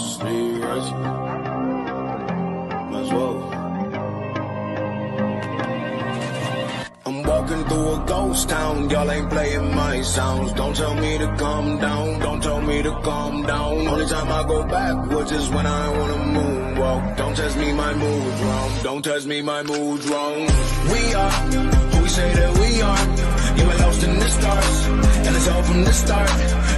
is me, right? Might as well. I'm walking through a ghost town, y'all ain't playing my sounds. Don't tell me to calm down, don't tell me to calm down. Only time I go backwards is when I wanna moonwalk. Don't test me, my mood's wrong. Don't test me, my mood's wrong. We are who we say that we are. Yeah, we're lost in the stars, and it's all from the start.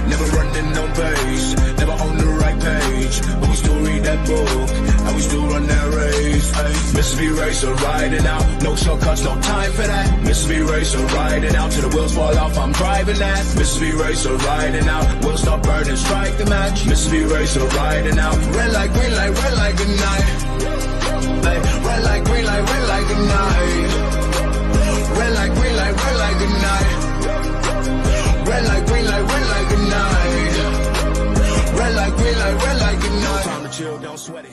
Never running no pace, never on the right page. But we still read that book, and we still run that race. Ay, Mississippi Racer riding out, no shortcuts, no time for that. Mississippi Racer riding out, till the wheels fall off, I'm driving that. Mississippi Racer riding out, we'll stop burning, strike the match. Mississippi Racer riding out, red light, green light, red light, good night. Ay, red light, green light, red light, good night. Red light, green light, red light, good night. Red light, green light, red light, good night. Red light, green light, red light, good night. Time to chill, don't sweat it.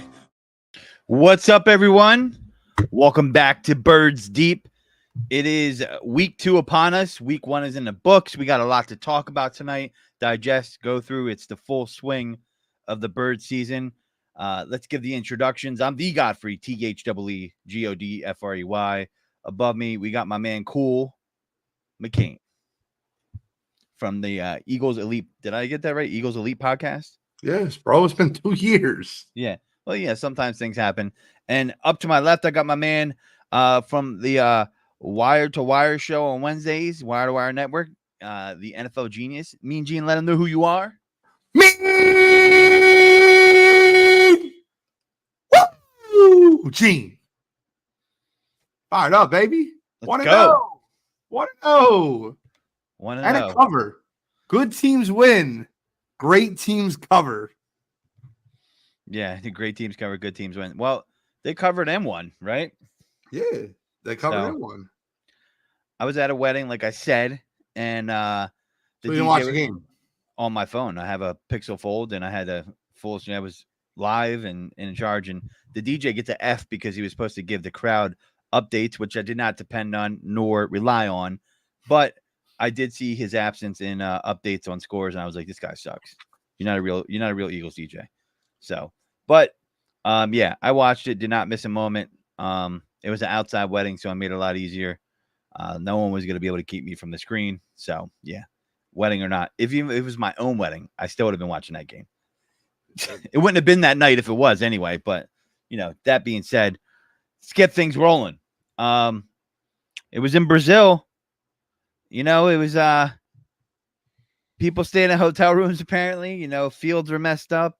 What's up, everyone? Welcome back to Birds Deep. It is week 2 upon us. Week 1 is in the books. We got a lot to talk about tonight, digest, go through. It's the full swing of the bird season. Let's give the introductions. I'm the Godfrey, THEEGODFREY. Above me, we got my man Cool McCain from the Eagles Elite. Did I get that right? Eagles Elite podcast? Yes, bro. It's been 2 years. Yeah. Well, yeah, sometimes things happen. And up to my left, I got my man from the Wire to Wire show on Wednesdays, Wire to Wire Network, the NFL Genius. Mean Gene, let him know who you are. Woo! Gene. Fired up, baby. Let's go. 1-0. 1-0. And a cover. Good teams win. Great teams cover. Yeah, the great teams cover, good teams win. Well, they covered M1, right? Yeah, they covered M1. I was at a wedding, like I said, and so you didn't watch the game? On my phone. I have a Pixel Fold, and I had a full screen. I was live and in charge, and the DJ gets an F because he was supposed to give the crowd updates, which I did not depend on nor rely on, but I did see his absence in updates on scores, and I was like, this guy sucks. You're not a real Eagles DJ. So, but yeah, I watched it, did not miss a moment. It was an outside wedding, so I made it a lot easier. No one was going to be able to keep me from the screen. So yeah, wedding or not, if it was my own wedding, I still would have been watching that game. It wouldn't have been that night if it was anyway, but you know, that being said, let's get things rolling. It was in Brazil. You know, it was people staying in hotel rooms apparently. You know, fields were messed up.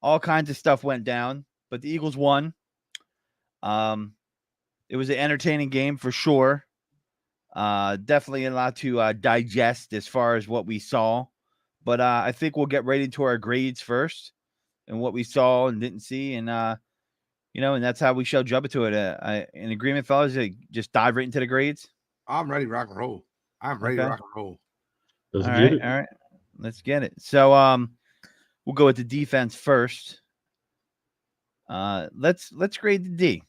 All kinds of stuff went down, but the Eagles won. It was an entertaining game for sure. Definitely a lot to digest as far as what we saw, but I think we'll get right into our grades first and what we saw and didn't see, and you know, and that's how we shall jump into it. In agreement, fellas, just dive right into the grades. I'm ready to rock and roll. I'm ready to rock and roll. All right. Let's get it. So we'll go with the defense first. Let's grade the D.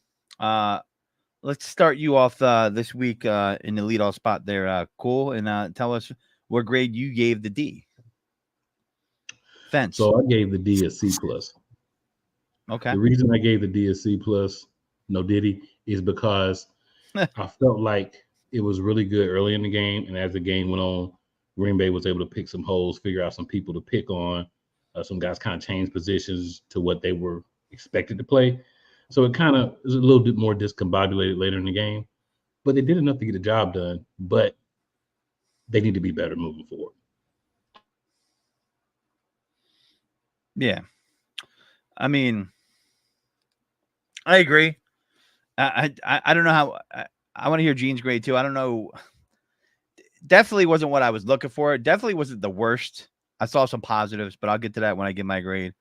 Let's start you off this week in the leadoff spot there, Cool, and tell us what grade you gave the D. Fence. So I gave the D a C+. Okay. The reason I gave the D a C+, no Diddy, is because I felt like it was really good early in the game, and as the game went on, Green Bay was able to pick some holes, figure out some people to pick on. Some guys kind of changed positions to what they were expected to play. So it kind of was a little bit more discombobulated later in the game, but they did enough to get the job done, but they need to be better moving forward. Yeah. I mean, I agree. I don't know how I want to hear Gene's grade too. I don't know. Definitely wasn't what I was looking for. It definitely wasn't the worst. I saw some positives, but I'll get to that when I give my grade.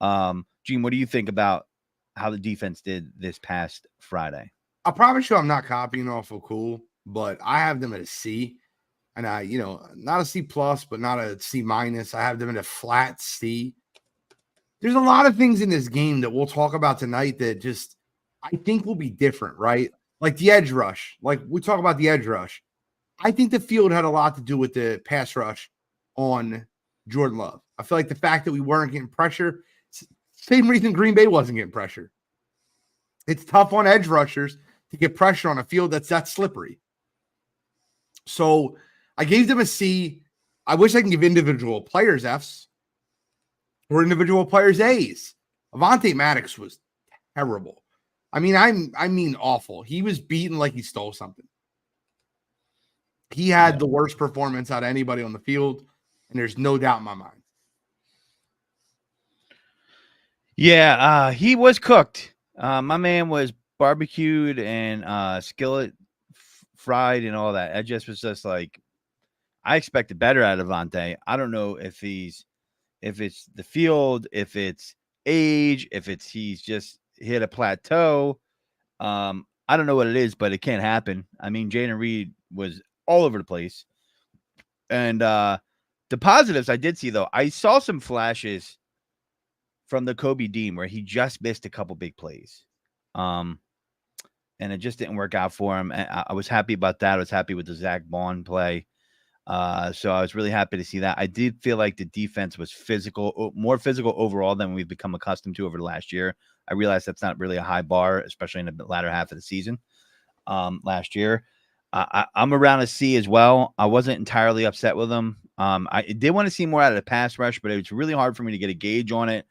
Gene, what do you think about how the defense did this past Friday? I promise you I'm not copying off of Cool, but I have them at a C. And not a C+, but not a C-. I have them at a flat C. There's a lot of things in this game that we'll talk about tonight that just I think will be different, right? Like the edge rush. Like we talk about the edge rush. I think the field had a lot to do with the pass rush on Jordan Love. I feel like the fact that we weren't getting pressure Same reason Green Bay wasn't getting pressure. It's tough on edge rushers to get pressure on a field that's that slippery. So I gave them a C. I wish I can give individual players Fs or individual players A's. Avonte Maddox was terrible. I mean awful. He was beaten like he stole something. He had the worst performance out of anybody on the field, and there's no doubt in my mind. Yeah, he was cooked. My man was barbecued and skillet fried and all that. I just was just like, I expected better out of Avonte. I don't know if it's the field, if it's age, if it's he's just hit a plateau. I don't know what it is, but it can't happen. I mean, Jayden Reed was all over the place. And the positives I did see, though, I saw some flashes from the Kobe Dean where he just missed a couple big plays. And it just didn't work out for him. I was happy about that. I was happy with the Zach Bond play. So I was really happy to see that. I did feel like the defense was more physical overall than we've become accustomed to over the last year. I realized that's not really a high bar, especially in the latter half of the season last year. I'm around a C as well. I wasn't entirely upset with them. I did want to see more out of the pass rush, but it was really hard for me to get a gauge on it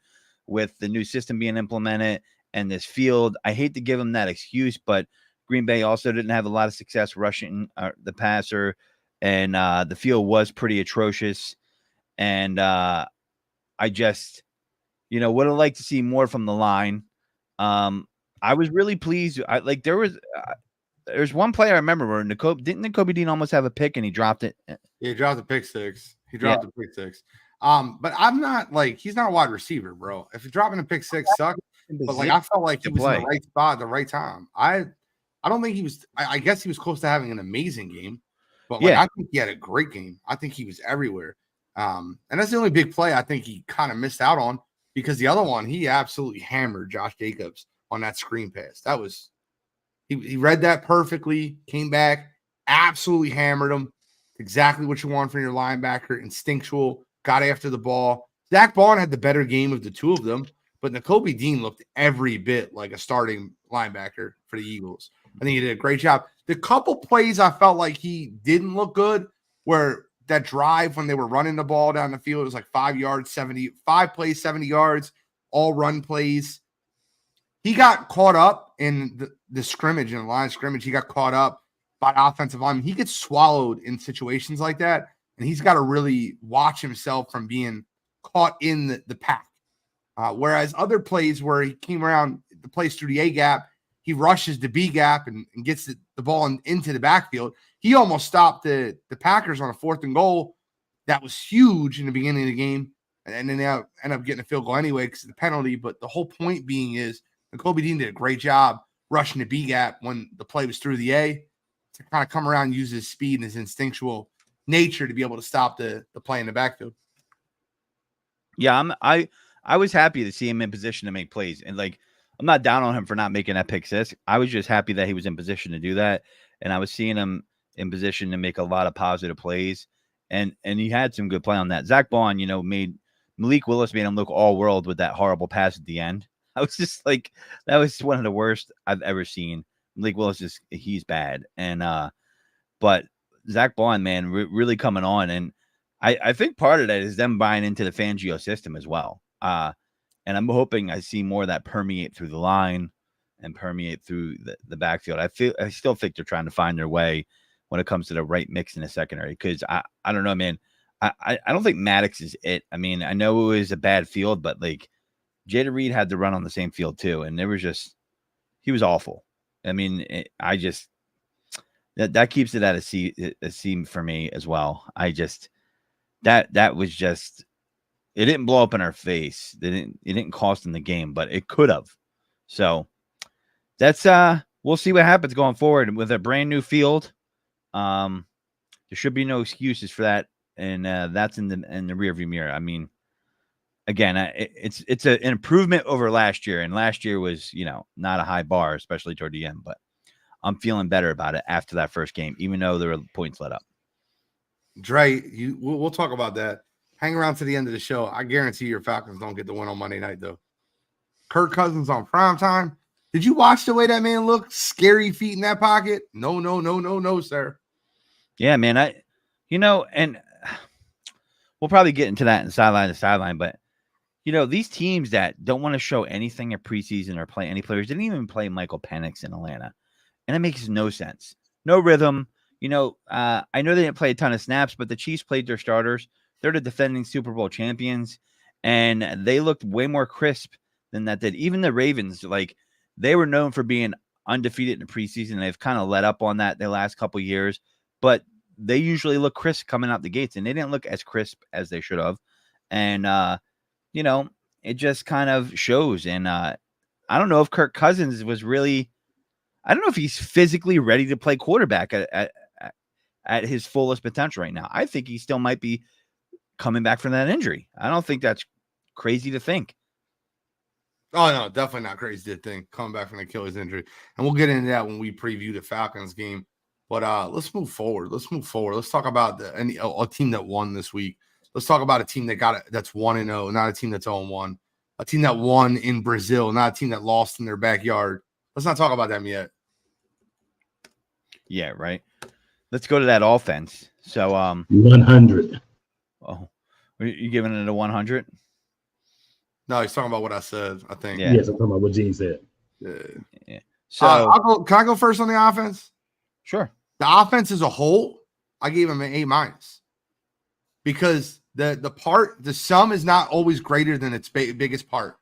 with the new system being implemented and this field. I hate to give them that excuse, but Green Bay also didn't have a lot of success rushing the passer, and the field was pretty atrocious. And I just, would have liked to see more from the line. I was really pleased. There's one play I remember where didn't Nakobe Dean almost have a pick and he dropped it? Yeah, he dropped a pick six. The pick six. But I'm not he's not a wide receiver, bro. If you're dropping a pick six, sucks. But I felt like he was in the right spot at the right time. I don't think he was. I guess he was close to having an amazing game, but I think he had a great game. I think he was everywhere. And that's the only big play I think he kind of missed out on, because the other one he absolutely hammered Josh Jacobs on that screen pass. That was he read that perfectly, came back, absolutely hammered him. Exactly what you want from your linebacker, instinctual, got after the ball. Zach Bond had the better game of the two of them, but Nakobe Dean looked every bit like a starting linebacker for the Eagles. I think he did a great job. The couple plays I felt like he didn't look good were that drive when they were running the ball down the field. It was like 5 yards, 75 plays, 70 yards, all run plays. He got caught up in the scrimmage, in the line of scrimmage. He got caught up by offensive linemen. He gets swallowed in situations like that, and he's got to really watch himself from being caught in the pack. Whereas other plays where he came around the plays through the A gap, he rushes the B gap and gets the ball into the backfield. He almost stopped the Packers on a 4th and goal. That was huge in the beginning of the game. And then they end up getting a field goal anyway because of the penalty. But the whole point being is Nakobe Dean did a great job rushing the B gap when the play was through the A to kind of come around and use his speed and his instinctual nature to be able to stop the play in the backfield. Yeah, I was happy to see him in position to make plays. And I'm not down on him for not making that pick six. I was just happy that he was in position to do that. And I was seeing him in position to make a lot of positive plays. And he had some good play on that. Zach Bond, made Malik Willis made him look all world with that horrible pass at the end. I was just that was one of the worst I've ever seen. Malik Willis he's bad. And but Zach Bond, man, really coming on. And I think part of that is them buying into the Fangio system as well. And I'm hoping I see more of that permeate through the line and permeate through the backfield. I still think they're trying to find their way when it comes to the right mix in the secondary. Because I don't know, man. I don't think Maddox is it. I mean, I know it was a bad field, but Jayden Reed had to run on the same field too, and he was awful. I mean, that keeps it at a C for me as well. That was just. It didn't blow up in our face. It didn't cost them the game, but it could have. So that's we'll see what happens going forward with a brand new field. There should be no excuses for that, and that's in the rearview mirror. I mean, again, it's an improvement over last year, and last year was not a high bar, especially toward the end. But I'm feeling better about it after that first game, even though there were points let up. Dre, we'll talk about that. Hang around to the end of the show. I guarantee your Falcons don't get the win on Monday night, though. Kirk Cousins on primetime. Did you watch the way that man looked? Scary feet in that pocket? No, sir. Yeah, man. And we'll probably get into that in sideline to sideline, but these teams that don't want to show anything at preseason or play any players didn't even play Michael Penix in Atlanta. And it makes no sense. No rhythm. I know they didn't play a ton of snaps, but the Chiefs played their starters. They're the defending Super Bowl champions, and they looked way more crisp than that did. Even the Ravens, they were known for being undefeated in the preseason. They've kind of let up on that the last couple of years, but they usually look crisp coming out the gates, and they didn't look as crisp as they should have. And, it just kind of shows. And I don't know if Kirk Cousins was really – I don't know if he's physically ready to play quarterback at his fullest potential right now. I think he still might be coming back from that injury. I don't think that's crazy to think. Oh, no, definitely not crazy to think. Coming back from the Achilles injury. And we'll get into that when we preview the Falcons game. But let's move forward. Let's talk about a team that won this week. Let's talk about a team that's 1-0, not a team that's 0-1. A team that won in Brazil, not a team that lost in their backyard. Let's not talk about them yet. Yeah, right. Let's go to that offense. So 100. Oh, are you giving it a 100? No, he's talking about what I said, I think. Yeah. Yes, I'm talking about what Gene said. Yeah. So can I go first on the offense? Sure. The offense as a whole, I gave him an A-, because the sum is not always greater than its biggest part.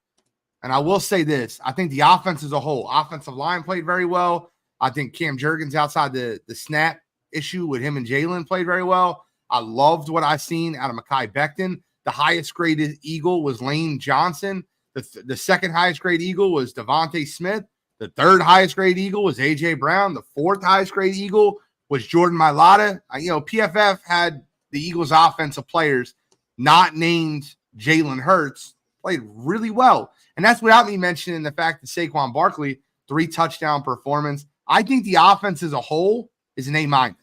And I will say this, I think the offense as a whole, offensive line played very well. I think Cam Jurgens outside the snap issue with him and Jalen played very well. I loved what I seen out of Mekhi Becton. The highest graded Eagle was Lane Johnson. The second highest grade Eagle was Devontae Smith. The third highest grade Eagle was A.J. Brown. The fourth highest grade Eagle was Jordan Mailata. PFF had the Eagles' offensive players not named Jalen Hurts played really well. And that's without me mentioning the fact that Saquon Barkley, 3-touchdown performance. I think the offense as a whole is an A-. Now,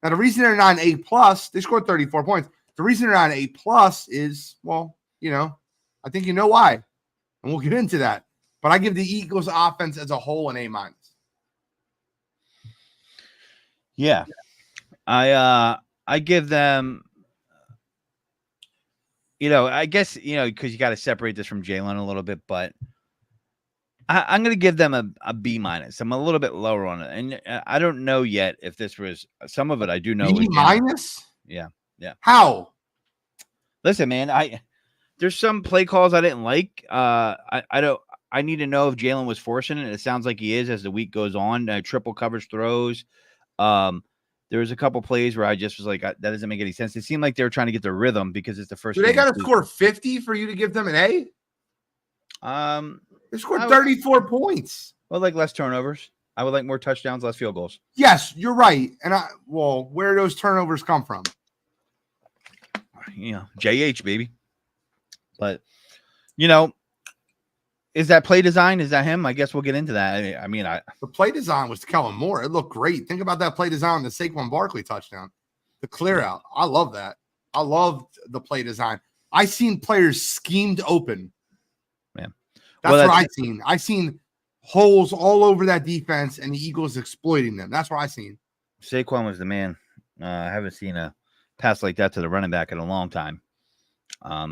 the reason they're not an A+, they scored 34 points. The reason they're not an A+ is, I think you know why. And we'll get into that. But I give the Eagles offense as a whole an A-. Yeah. I give them, I guess, because you got to separate this from Jalen a little bit, but I'm going to give them a B-. I'm a little bit lower on it. And I don't know yet if this was some of it. I do know. B-? Yeah. Yeah. How? Listen, man, there's some play calls I didn't like. I need to know if Jalen was forcing it. It sounds like he is as the week goes on. Triple coverage throws. There was a couple plays where I just was like, that doesn't make any sense. It seemed like they were trying to get their rhythm because it's the first. Do they got to score 50 for you to give them an A? They scored 34 points. Well, like less turnovers. I would like more touchdowns, less field goals. Yes, you're right. And where do those turnovers come from? JH, baby. But, is that play design? Is that him? I guess we'll get into that. The play design was Kellen Moore. It looked great. Think about that play design on the Saquon Barkley touchdown. The clear out. I love that. I loved the play design. I seen players schemed open. Man. That's what I seen. I seen holes all over that defense and the Eagles exploiting them. That's what I seen. Saquon was the man. I haven't seen a pass like that to the running back in a long time.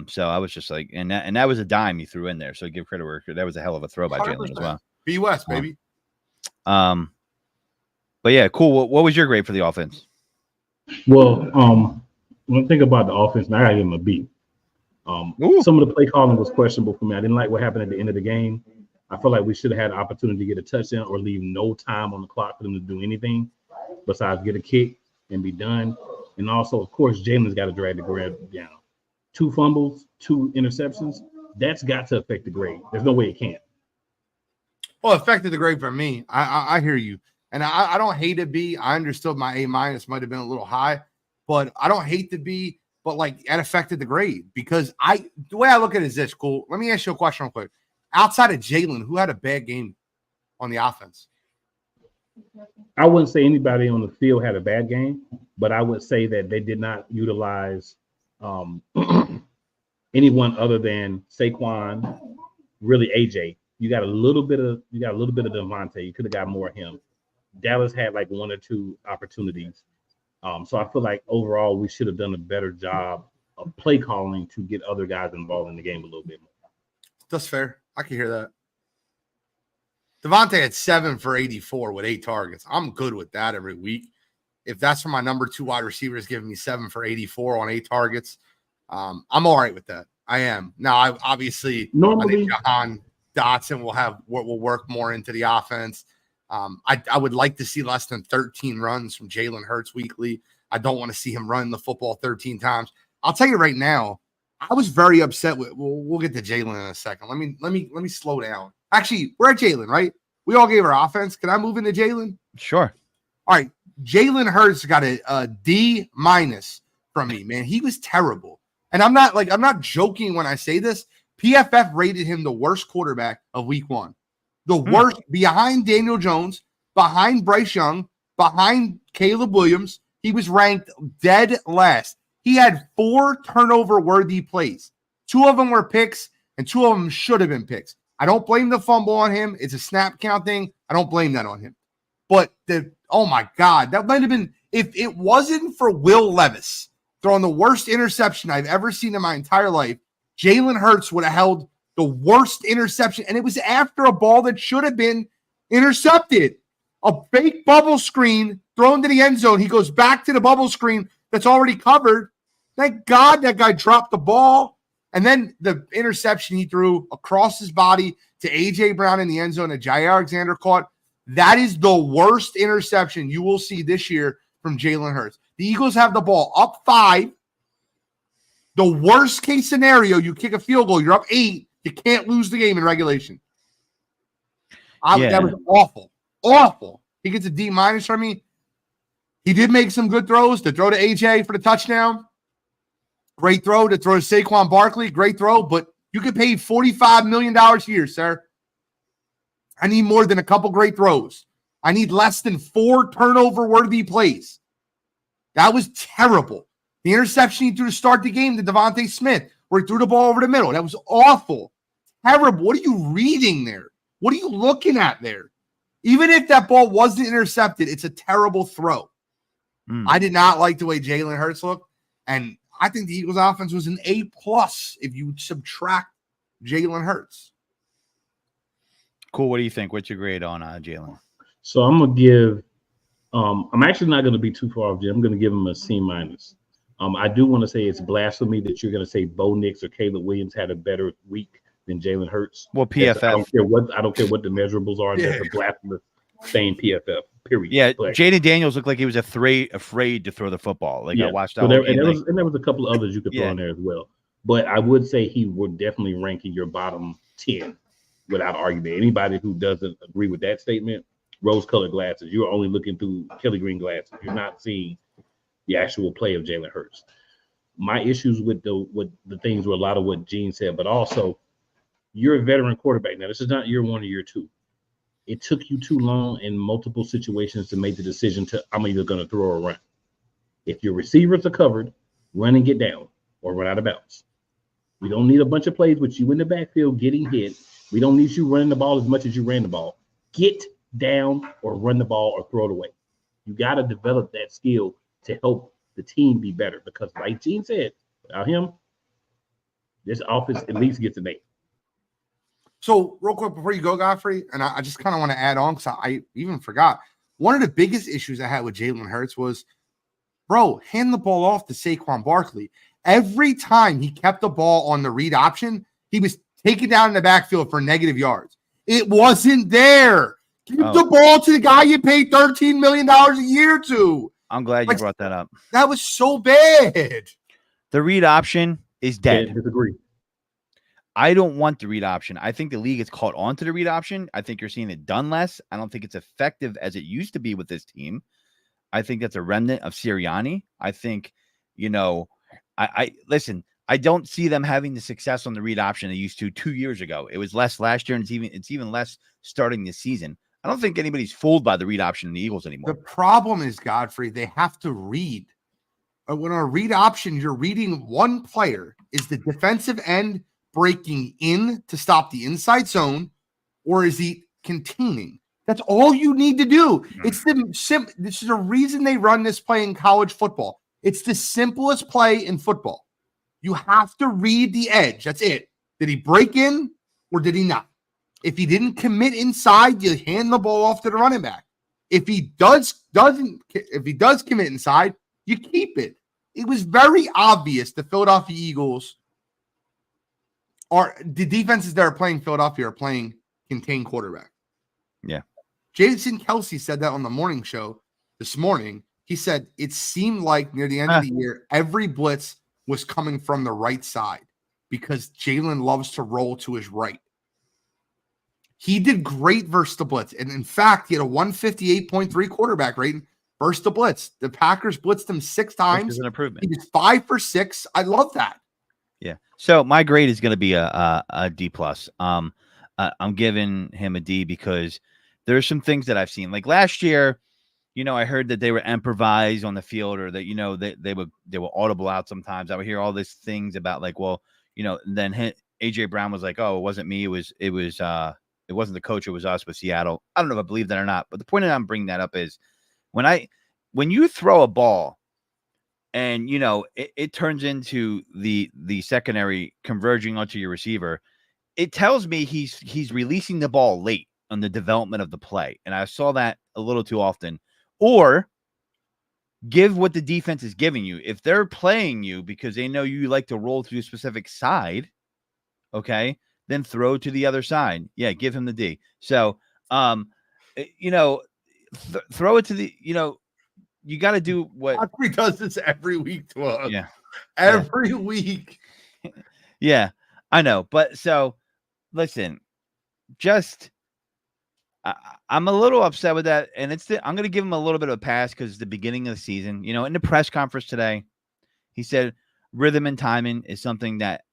So I was just like, and that was a dime he threw in there. So give credit where that was a hell of a throw by Jalen as well. B West, baby. But yeah, cool. What was your grade for the offense? Well, when I think about the offense, now I gotta give him a B. Some of the play calling was questionable for me. I didn't like what happened at the end of the game. I feel like we should have had an opportunity to get a touchdown or leave no time on the clock for them to do anything besides get a kick and be done. And also, of course, Jalen's got to drag the grade down. 2 fumbles, 2 interceptions. That's got to affect the grade. There's no way it can't. Well, it affected the grade for me. I hear you. And I don't hate a B. I understood my A- might have been a little high, but I don't hate the B, but it affected the grade because the way I look at it is this, cool. Let me ask you a question real quick. Outside of Jalen, who had a bad game on the offense? I wouldn't say anybody on the field had a bad game, but I would say that they did not utilize anyone other than Saquon, really AJ, You got a little bit of Devontae. You could have got more of him. Dallas had like 1 or 2 opportunities. So I feel like overall we should have done a better job of play calling to get other guys involved in the game a little bit more. That's fair. I can hear that. Devontae had 7 for 84 with 8 targets. I'm good with that every week. If that's for my number 2 wide receivers giving me 7 for 84 on 8 targets, I'm all right with that. I am. Now, I think Jahan Dotson will work more into the offense. I would like to see less than 13 runs from Jalen Hurts weekly. I don't want to see him run the football 13 times. I'll tell you right now, I was very upset with. We'll get to Jalen in a second. Let me slow down. Actually, we're at Jalen, right? We all gave our offense. Can I move into Jalen? Sure. All right. Jalen Hurts got a D- from me, man. He was terrible. And I'm not joking when I say this. PFF rated him the worst quarterback of week 1. The worst, behind Daniel Jones, behind Bryce Young, behind Caleb Williams. He was ranked dead last. He had 4 turnover-worthy plays. 2 of them were picks, and 2 of them should have been picks. I don't blame the fumble on him. It's a snap count thing. I don't blame that on him. But oh my God, that might have been, if it wasn't for Will Levis throwing the worst interception I've ever seen in my entire life, Jalen Hurts would have held the worst interception. And it was after a ball that should have been intercepted. A fake bubble screen thrown to the end zone. He goes back to the bubble screen that's already covered. Thank God that guy dropped the ball. And then the interception he threw across his body to A.J. Brown in the end zone that Jair Alexander caught. That is the worst interception you will see this year from Jalen Hurts. The Eagles have the ball up 5. The worst case scenario, you kick a field goal, you're up 8. You can't lose the game in regulation. That was awful. Awful. He gets a D- from me. He did make some good throws. The throw to AJ for the touchdown. Great throw. To throw to Saquon Barkley. Great throw. But you get paid $45 million here, sir. I need more than a couple great throws. I need less than 4 turnover-worthy plays. That was terrible. The interception he threw to start the game to Devontae Smith, where he threw the ball over the middle. That was awful. Terrible. What are you reading there? What are you looking at there? Even if that ball wasn't intercepted, it's a terrible throw. I did not like the way Jalen Hurts looked. And I think the Eagles offense was an A+ if you subtract Jalen Hurts. Cool. What do you think? What's your grade on Jalen? So I'm going to give I'm actually not going to be too far off. I'm going to give him a C-. I do want to say it's blasphemy that you're going to say Bo Nix or Caleb Williams had a better week than Jalen Hurts. Well, PFF. I don't care what the measurables are. Yeah. That's a blasphemous saying PFF. Period. Yeah, Jaden Daniels looked like he was afraid to throw the football. Like, yeah. I watched that. And there was a couple of others you could throw in there as well. But I would say he would definitely rank in your bottom 10 without argument. Anybody who doesn't agree with that statement, rose-colored glasses. You're only looking through Kelly green glasses. You're not seeing the actual play of Jalen Hurts. My issues with the things were a lot of what Gene said, but also you're a veteran quarterback. Now, this is not year 1 or year 2. It took you too long in multiple situations to make the decision to, I'm either going to throw or run. If your receivers are covered, run and get down or run out of bounds. We don't need a bunch of plays with you in the backfield getting hit. We don't need you running the ball as much as you ran the ball. Get down or run the ball or throw it away. You got to develop that skill to help the team be better because, like Gene said, without him, this offense at least gets an 8. So, real quick before you go, Godfrey, and I just kind of want to add on because I even forgot. One of the biggest issues I had with Jalen Hurts was, bro, hand the ball off to Saquon Barkley. Every time he kept the ball on the read option, he was taken down in the backfield for negative yards. It wasn't there. Give the ball to the guy you paid $13 million a year to. I'm glad you brought that up. That was so bad. The read option is dead. I disagree. I don't want the read option. I think the league has caught on to the read option. I think you're seeing it done less. I don't think it's effective as it used to be with this team. I think that's a remnant of Sirianni. I think, I listen, I don't see them having the success on the read option they used to 2 years ago. It was less last year, and it's even less starting this season. I don't think anybody's fooled by the read option in the Eagles anymore. The problem is, Godfrey, they have to read. When a read option, you're reading one player. Is the defensive end breaking in to stop the inside zone, or is he containing? That's all you need to do. It's this is a reason they run this play in college football. It's the simplest play in football. You have to read the edge. That's it. Did he break in or did he not? If he didn't commit inside, you hand the ball off to the running back. If he does commit inside, you keep it. It was very obvious the Philadelphia Eagles the defenses that are playing Philadelphia are playing contained quarterback. Yeah. Jason Kelsey said that on the morning show this morning. He said it seemed like near the end of the year, every blitz was coming from the right side because Jalen loves to roll to his right. He did great versus the blitz. And in fact, he had a 158.3 quarterback rating versus the blitz. The Packers blitzed him 6 times. Which is an improvement. He was 5 for 6. I love that. Yeah. So my grade is going to be a D plus. I'm giving him a D because there's some things that I've seen. Like last year, I heard that they were improvised on the field, or that they were audible out sometimes. I would hear all these things about like, well, then AJ Brown was like, oh, it wasn't me. It wasn't the coach. It was us with Seattle. I don't know if I believe that or not. But the point that I'm bringing that up is when you throw a ball and, it turns into the secondary converging onto your receiver, it tells me he's releasing the ball late on the development of the play. And I saw that a little too often. Or give what the defense is giving you. If they're playing you because they know you like to roll to a specific side, okay, then throw to the other side. Yeah, give him the D. So, throw it to the, you got to do what He does this every week to us. Yeah. Every week. Yeah, I know. But so listen, I'm a little upset with that. And I'm going to give him a little bit of a pass because it's the beginning of the season. In the press conference today, he said rhythm and timing is something that,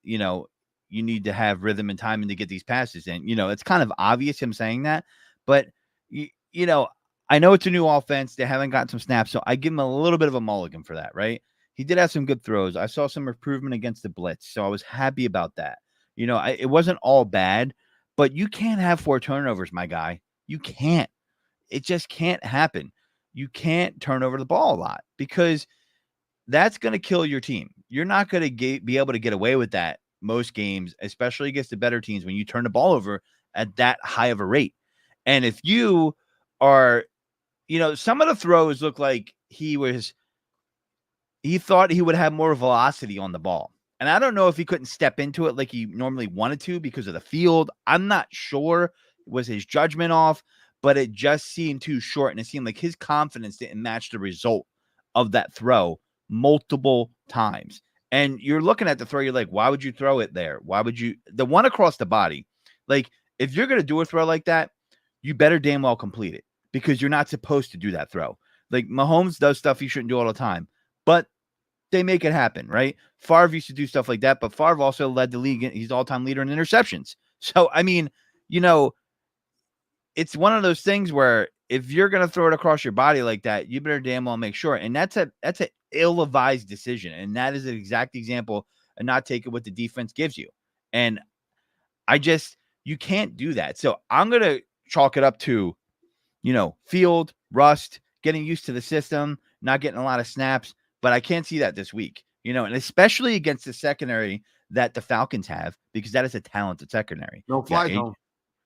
you need to have rhythm and timing to get these passes in. It's kind of obvious him saying that, but I know it's a new offense. They haven't gotten some snaps, so I give him a little bit of a mulligan for that, right? He did have some good throws. I saw some improvement against the blitz, so I was happy about that. It wasn't all bad, but you can't have 4 turnovers, my guy. You can't. It just can't happen. You can't turn over the ball a lot because that's going to kill your team. You're not going to be able to get away with that most games, especially against the better teams when you turn the ball over at that high of a rate. And if you are, some of the throws look like he thought he would have more velocity on the ball. And I don't know if he couldn't step into it like he normally wanted to because of the field. I'm not sure. Was his judgment off, but it just seemed too short. And it seemed like his confidence didn't match the result of that throw multiple times. And you're looking at the throw, you're like, why would you throw it there? Why would you? The one across the body, like if you're going to do a throw like that, you better damn well complete it because you're not supposed to do that throw. Like Mahomes does stuff he shouldn't do all the time, but they make it happen, right? Favre used to do stuff like that, but Favre also led the league. He's the all-time leader in interceptions. So, I mean, it's one of those things where if you're going to throw it across your body like that, you better damn well make sure. And that's an ill-advised decision. And that is an exact example of not taking what the defense gives you. And you can't do that. So I'm going to chalk it up to, field, rust, getting used to the system, not getting a lot of snaps. But I can't see that this week, and especially against the secondary that the Falcons have, because that is a talented secondary. No fly zone.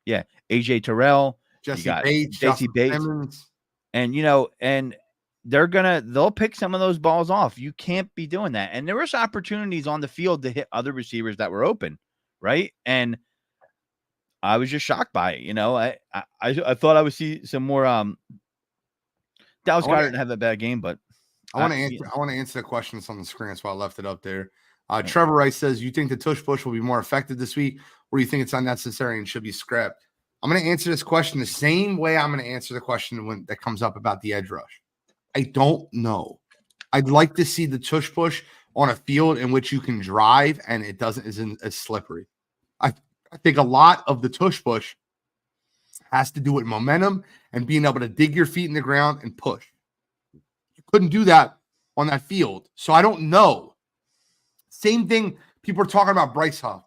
Yeah. AJ Terrell, Jesse Bates, Simmons. And, and they'll pick some of those balls off. You can't be doing that. And there was opportunities on the field to hit other receivers that were open. Right. And I was just shocked by it. I thought I would see some more, Dallas Goedert didn't have that bad game, but I want to answer the questions on the screen. That's why I left it up there. Trevor Rice says, you think the tush push will be more effective this week, or do you think it's unnecessary and should be scrapped? I'm going to answer this question the same way I'm going to answer the question that comes up about the edge rush. I don't know. I'd like to see the tush push on a field in which you can drive and it isn't as slippery. I think a lot of the tush push has to do with momentum and being able to dig your feet in the ground and push. You couldn't do that on that field. So I don't know. Same thing. People are talking about Bryce Huff.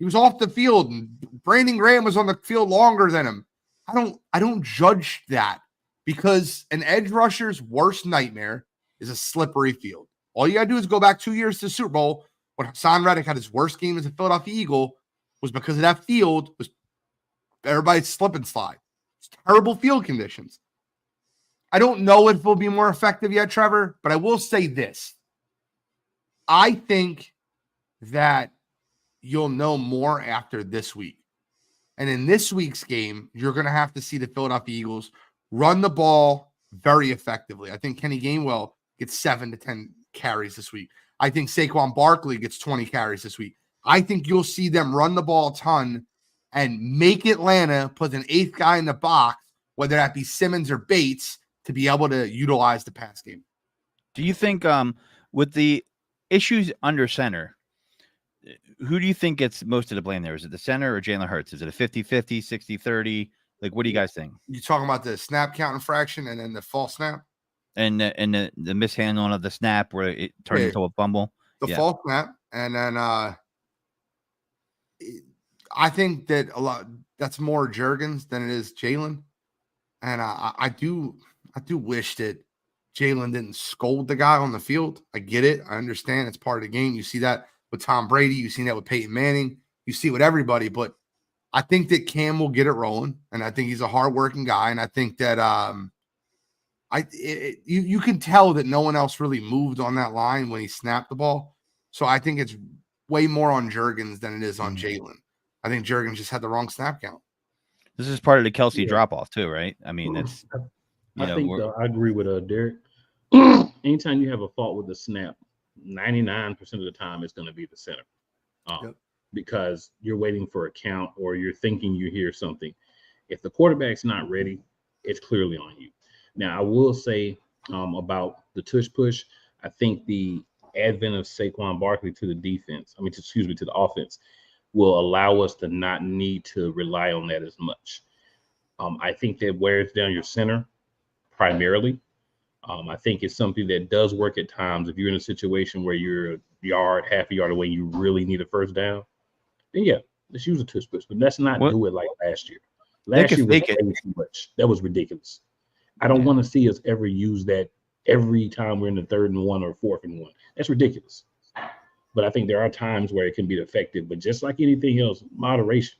He was off the field, and Brandon Graham was on the field longer than him. I don't judge that because an edge rusher's worst nightmare is a slippery field. All you got to do is go back 2 years to the Super Bowl when Hassan Reddick had his worst game as a Philadelphia Eagle was because of that field was everybody's slip and slide. It's terrible field conditions. I don't know if it'll be more effective yet, Trevor, but I will say this. I think that you'll know more after this week. And in this week's game, you're going to have to see the Philadelphia Eagles run the ball very effectively. I think Kenny Gainwell gets 7 to 10 carries this week. I think Saquon Barkley gets 20 carries this week. I think you'll see them run the ball a ton and make Atlanta put an 8th guy in the box, whether that be Simmons or Bates, to be able to utilize the pass game. Do you think with the issues under center, who do you think gets most of the blame there? Is it the center or Jalen Hurts? Is it a 50-50, 60-30? Like, what do you guys think? You're talking about the snap count infraction and then the false snap? And the mishandling of the snap where it turned into a fumble? The false snap. And then I think that that's more Juergens than it is Jalen. And I do wish that Jalen didn't scold the guy on the field. I get it. I understand it's part of the game. You see that with Tom Brady. You've seen that with Peyton Manning. You see it with everybody. But I think that Cam will get it rolling. And I think he's a hardworking guy. And I think that you can tell that no one else really moved on that line when he snapped the ball. So I think it's way more on Juergens than it is on Jalen. I think Juergens just had the wrong snap count. This is part of the Kelsey drop-off too, right? I mean, it's I agree with Derek. Anytime you have a fault with the snap, 99% of the time it's going to be the center. Because you're waiting for a count or you're thinking you hear something. If the quarterback's not ready, it's clearly on you. Now, I will say about the tush push, I think the advent of Saquon Barkley to the defense, to the offense, will allow us to not need to rely on that as much. I think that wears down your center primarily. I think it's something that does work at times. If you're in a situation where you're half a yard away, you really need a first down, then yeah, let's use a tush push. But let's not do it like last year. Last year was way too much. That was ridiculous. I don't want to see us ever use that every time we're in the 3rd and 1 or 4th and 1. That's ridiculous. But I think there are times where it can be effective. But just like anything else, moderation.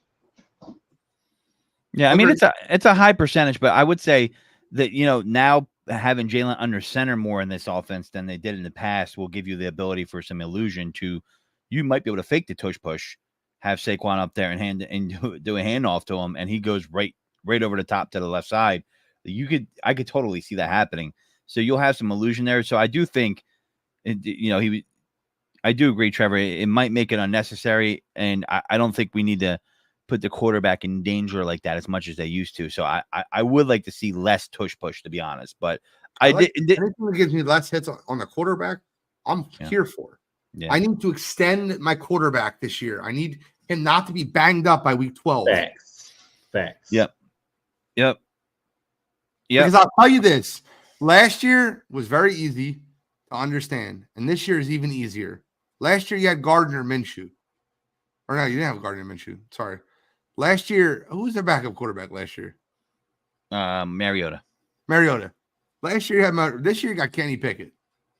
Yeah, I mean, it's a high percentage, but I would say that, now having Jalen under center more in this offense than they did in the past will give you the ability for some illusion to, you might be able to fake the tush push, have Saquon up there and do a handoff to him, and he goes right over the top to the left side. I could totally see that happening. So you'll have some illusion there. So I do think, I do agree, Trevor. It might make it unnecessary, and I don't think we need to put the quarterback in danger like that as much as they used to. So I would like to see less tush push, to be honest. But anything that gives me less hits on the quarterback, I'm here for. Yeah. I need to extend my quarterback this year. I need him not to be banged up by week 12. Facts. Yep. Because I'll tell you this, last year was very easy to understand, and this year is even easier. Last year you had Gardner Minshew. Or no, you didn't have Gardner Minshew. Sorry. Last year, who was their backup quarterback last year? Mariota. Last year you had this year you got Kenny Pickett.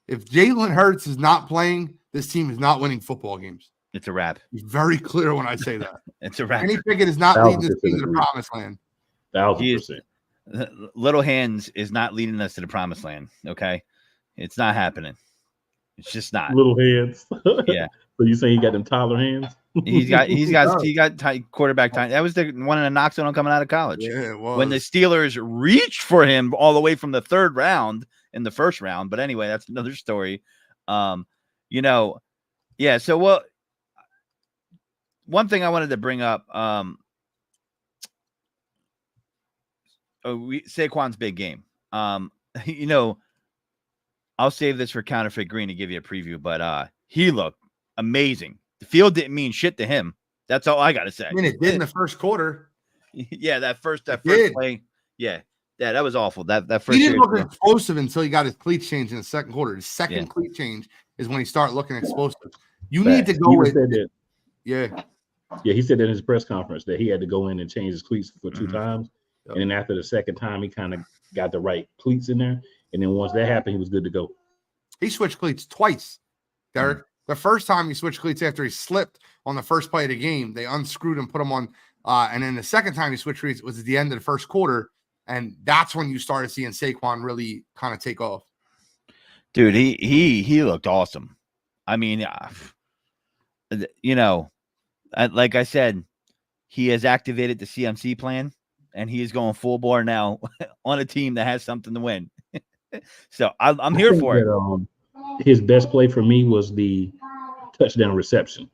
If Jalen Hurts is not playing, this team is not winning football games. It's a wrap. It's very clear when I say that. It's a wrap. Kenny Pickett is not leading this team to the promised land. 1,000%. Little Hands is not leading us to the promised land. Okay, it's not happening. It's just not. Little hands. Yeah. So you saying he got them Tyler hands? He got quarterback time. That was the one in the Knoxville coming out of college. Yeah, it was. When the Steelers reached for him all the way from the 3rd round in the 1st round. But anyway, that's another story. Yeah. So one thing I wanted to bring up. Saquon's big game. I'll save this for Counterfeit Green to give you a preview, but he looked amazing. The field didn't mean shit to him. That's all I got to say. I mean, it did in the first quarter. Yeah, that first play. Yeah, that was awful. That first. He didn't look explosive until he got his cleat change in the second quarter. His second cleat change is when he started looking explosive. You need to go with it. Yeah. Yeah, he said in his press conference that he had to go in and change his cleats for 2 Mhm. times. Yep. And then after the second time, he kind of got the right cleats in there. And then once that happened, he was good to go. He switched cleats twice, Derek. The first time he switched cleats after he slipped on the first play of the game, they unscrewed him, put him on. And then the second time he switched cleats was at the end of the first quarter. And that's when you started seeing Saquon really kind of take off. Dude, he looked awesome. I mean, you know, like I said, he has activated the CMC plan, and he is going full bore now on a team that has something to win. So I'm here for it. His best play for me was the touchdown reception.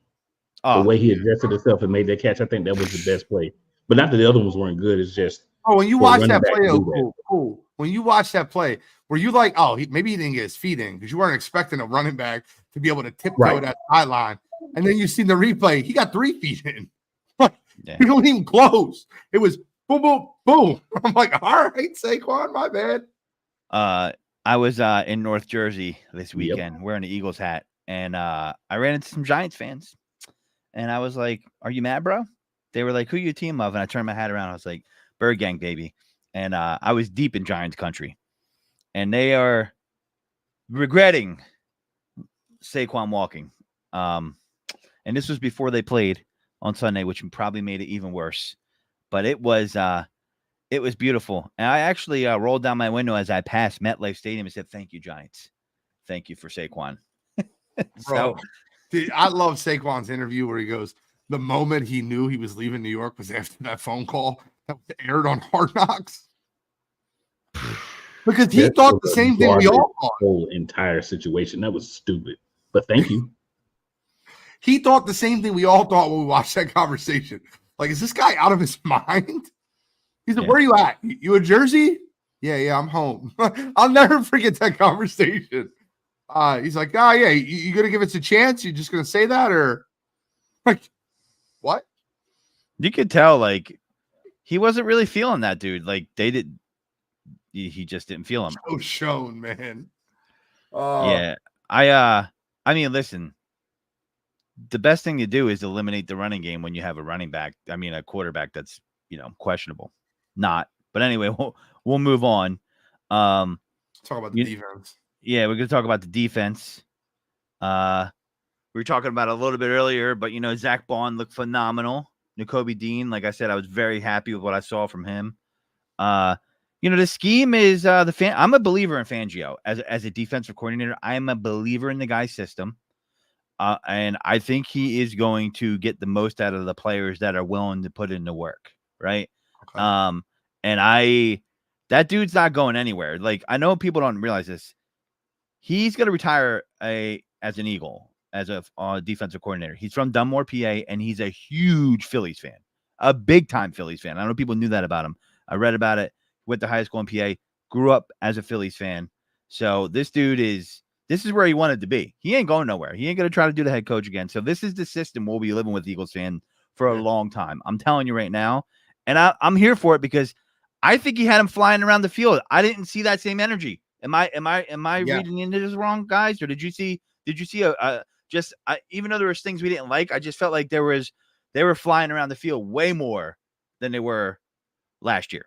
The way he adjusted himself and made that catch, I think that was the best play. But not that the other ones weren't good. It's just when you watch that play, cool. When you watch that play, were you like, maybe he didn't get his feet in because you weren't expecting a running back to be able to tiptoe that sideline, and then you see the replay, he got 3 feet in. Yeah. He don't even close. It was boom, boom, boom. I'm like, all right, Saquon, my bad. I was in North Jersey this weekend wearing an Eagles hat, and I ran into some Giants fans, and I was like, "Are you mad, bro?" They were like, "Who you team of?" And I turned my hat around. I was like, "Bird Gang, baby." And I was deep in Giants country, and they are regretting Saquon walking. And this was before they played on Sunday, which probably made it even worse. But it was beautiful. And I actually rolled down my window as I passed MetLife Stadium and said, "Thank you, Giants. Thank you for Saquon." Bro, dude, I love Saquon's interview where he goes, the moment he knew he was leaving New York was after that phone call that was aired on Hard Knocks. Because he thought the same thing we all thought. Whole entire situation. That was stupid. But thank you. He thought the same thing we all thought when we watched that conversation. Like, is this guy out of his mind? He's like, where are you at? You in Jersey? Yeah, I'm home. I'll never forget that conversation. He's like, yeah, you gonna give us a chance? You just gonna say that, or like what? You could tell, like, he wasn't really feeling that dude. Like, he just didn't feel him. So shown, man. Yeah. I mean, listen. The best thing to do is eliminate the running game when you have a quarterback that's, questionable. Not. But anyway, we'll move on. Talk about the defense. Yeah, we're going to talk about the defense. We were talking about it a little bit earlier, but, Zach Bond looked phenomenal. Nakobe Dean, like I said, I was very happy with what I saw from him. The scheme is I'm a believer in Fangio as a defensive coordinator. I am a believer in the guy's system. And I think he is going to get the most out of the players that are willing to put in the work, right? Okay. And that dude's not going anywhere. Like, I know people don't realize this. He's going to retire as an Eagle, as a defensive coordinator. He's from Dunmore, PA, and he's a huge Phillies fan, a big-time Phillies fan. I don't know if people knew that about him. I read about it, went to high school in PA, grew up as a Phillies fan. So this dude this is where he wanted to be. He ain't going nowhere. He ain't going to try to do the head coach again. So this is the system we'll be living with, Eagles fan, for a long time. I'm telling you right now. And I'm here for it because I think he had him flying around the field. I didn't see that same energy. Am I reading into this wrong, guys? Or did you see even though there was things we didn't like, I just felt like they were flying around the field way more than they were last year.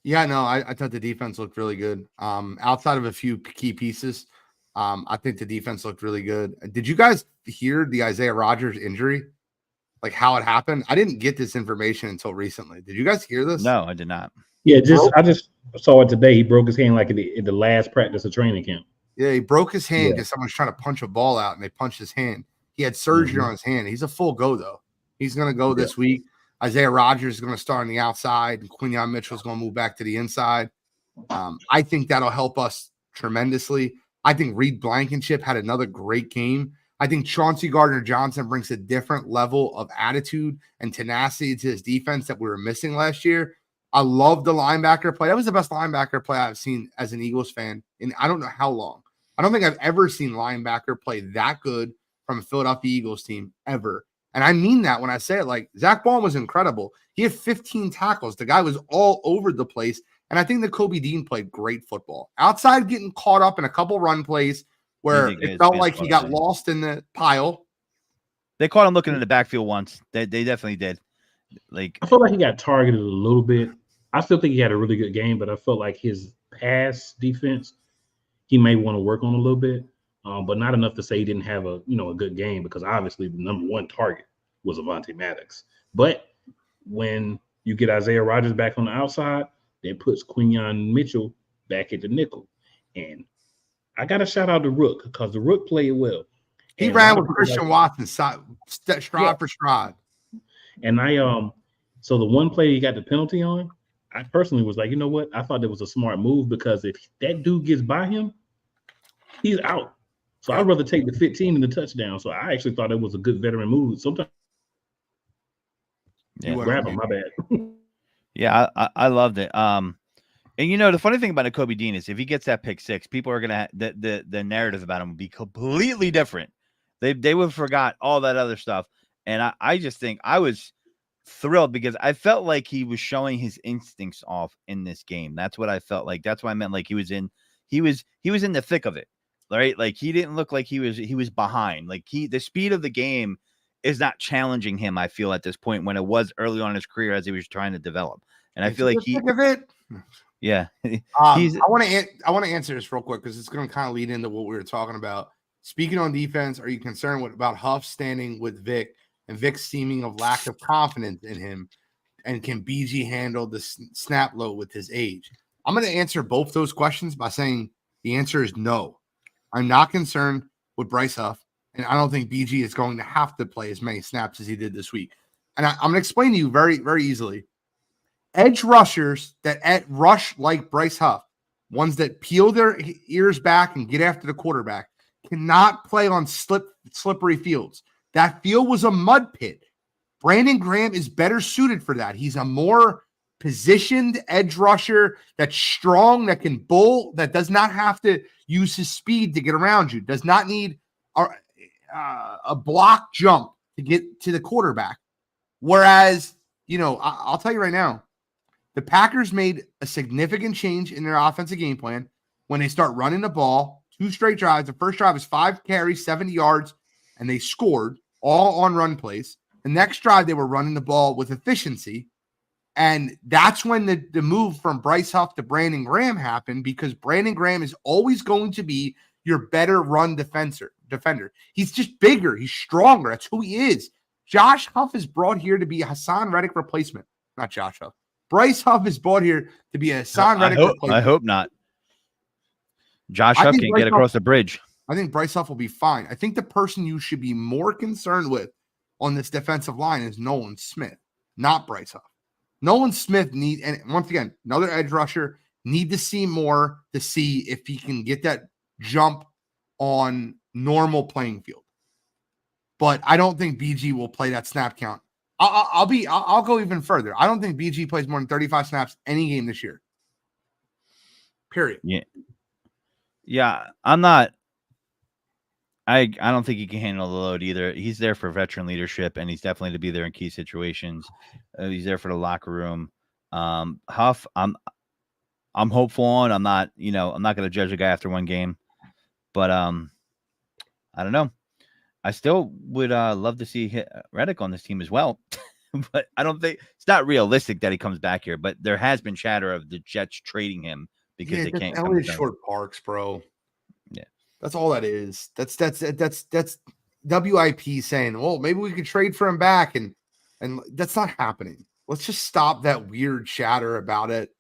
Yeah, no, I thought the defense looked really good. Outside of a few key pieces, I think the defense looked really good. Did you guys hear the Isaiah Rodgers injury? Like how it happened? I didn't get this information until recently. Did you guys hear this? No, I did not. Yeah, I just saw it today. He broke his hand like in the last practice of training camp. Yeah, he broke his hand because someone's trying to punch a ball out and they punched his hand. He had surgery on his hand. He's a full go though. He's going to go this week. Isaiah Rodgers is going to start on the outside, and Quinyon Mitchell is going to move back to the inside. I think that'll help us tremendously. I think Reed Blankenship had another great game. I think Chauncey Gardner-Johnson brings a different level of attitude and tenacity to his defense that we were missing last year. I love the linebacker play. That was the best linebacker play I've seen as an Eagles fan in I don't know how long. I don't think I've ever seen linebacker play that good from a Philadelphia Eagles team ever. And I mean that when I say it. Like, Zach Bond was incredible. He had 15 tackles. The guy was all over the place. And I think that Nakobe Dean played great football. Outside getting caught up in a couple run plays where it felt like he got lost in the pile. They caught him looking in the backfield once. They definitely did. Like I felt like he got targeted a little bit. I still think he had a really good game, but I felt like his pass defense, he may want to work on a little bit, but not enough to say he didn't have a good game, because obviously the number one target was Avonte Maddox. But when you get Isaiah Rodgers back on the outside, that puts Quinyon Mitchell back at the nickel. And I got to shout out to Rook, because the Rook played well. He And ran with Christian Watson, stride for stride. And so the one play he got the penalty on, I personally was like, you know what? I thought that was a smart move, because if that dude gets by him, he's out. So I'd rather take the 15 and the touchdown. So I actually thought it was a good veteran move. Sometimes grab him, my bad. Yeah, I loved it. And the funny thing about Nakobe Dean is if he gets that pick six, people are gonna the narrative about him will be completely different. They would have forgot all that other stuff. And I just think I was thrilled, because I felt like he was showing his instincts off in this game. That's what I felt like. That's why I meant like he was in the thick of it, right? Like he didn't look like he was behind. Like the speed of the game is not challenging him, I feel, at this point, when it was early on in his career as he was trying to develop. And I feel like thick of it. Yeah. I want to answer this real quick, because it's going to kind of lead into what we were talking about. Speaking on defense, are you concerned about Huff standing with Vic and Vic's seeming of lack of confidence in him? And can BG handle the snap load with his age? I'm going to answer both those questions by saying the answer is no. I'm not concerned with Bryce Huff, and I don't think BG is going to have to play as many snaps as he did this week. And I'm going to explain to you very, very easily. Edge rushers that rush like Bryce Huff, ones that peel their ears back and get after the quarterback, cannot play on slippery fields. That field was a mud pit. Brandon Graham is better suited for that. He's a more positioned edge rusher that's strong, that can bull, that does not have to use his speed to get around you, does not need a block jump to get to the quarterback. Whereas, I'll tell you right now, the Packers made a significant change in their offensive game plan when they start running the ball. 2 straight drives. The first drive was 5 carries, 70 yards, and they scored all on run plays. The next drive, they were running the ball with efficiency. And that's when the move from Bryce Huff to Brandon Graham happened, because Brandon Graham is always going to be your better run defender. He's just bigger. He's stronger. That's who he is. Josh Huff is brought here to be a Hassan Reddick replacement. Not Josh Huff. Bryce Huff is brought here to be a Hassan Reddick replacement. I hope not. Josh Huff can get across the bridge. I think Bryce Huff will be fine. I think the person you should be more concerned with on this defensive line is Nolan Smith, not Bryce Huff. Nolan Smith and once again, another edge rusher, need to see more to see if he can get that jump on normal playing field. But I don't think BG will play that snap count. I'll go even further. I don't think BG plays more than 35 snaps any game this year. Period. Yeah, I'm not. I don't think he can handle the load either. He's there for veteran leadership, and he's definitely to be there in key situations. He's there for the locker room. Huff, I'm hopeful on. I'm not going to judge a guy after one game, but I don't know. I still would love to see Reddick on this team as well, but I don't think it's not realistic that he comes back here. But there has been chatter of the Jets trading him because they can't. Elliott Short Parks, bro. Yeah, that's all that is. That's WIP saying, well, maybe we could trade for him back, and that's not happening. Let's just stop that weird chatter about it.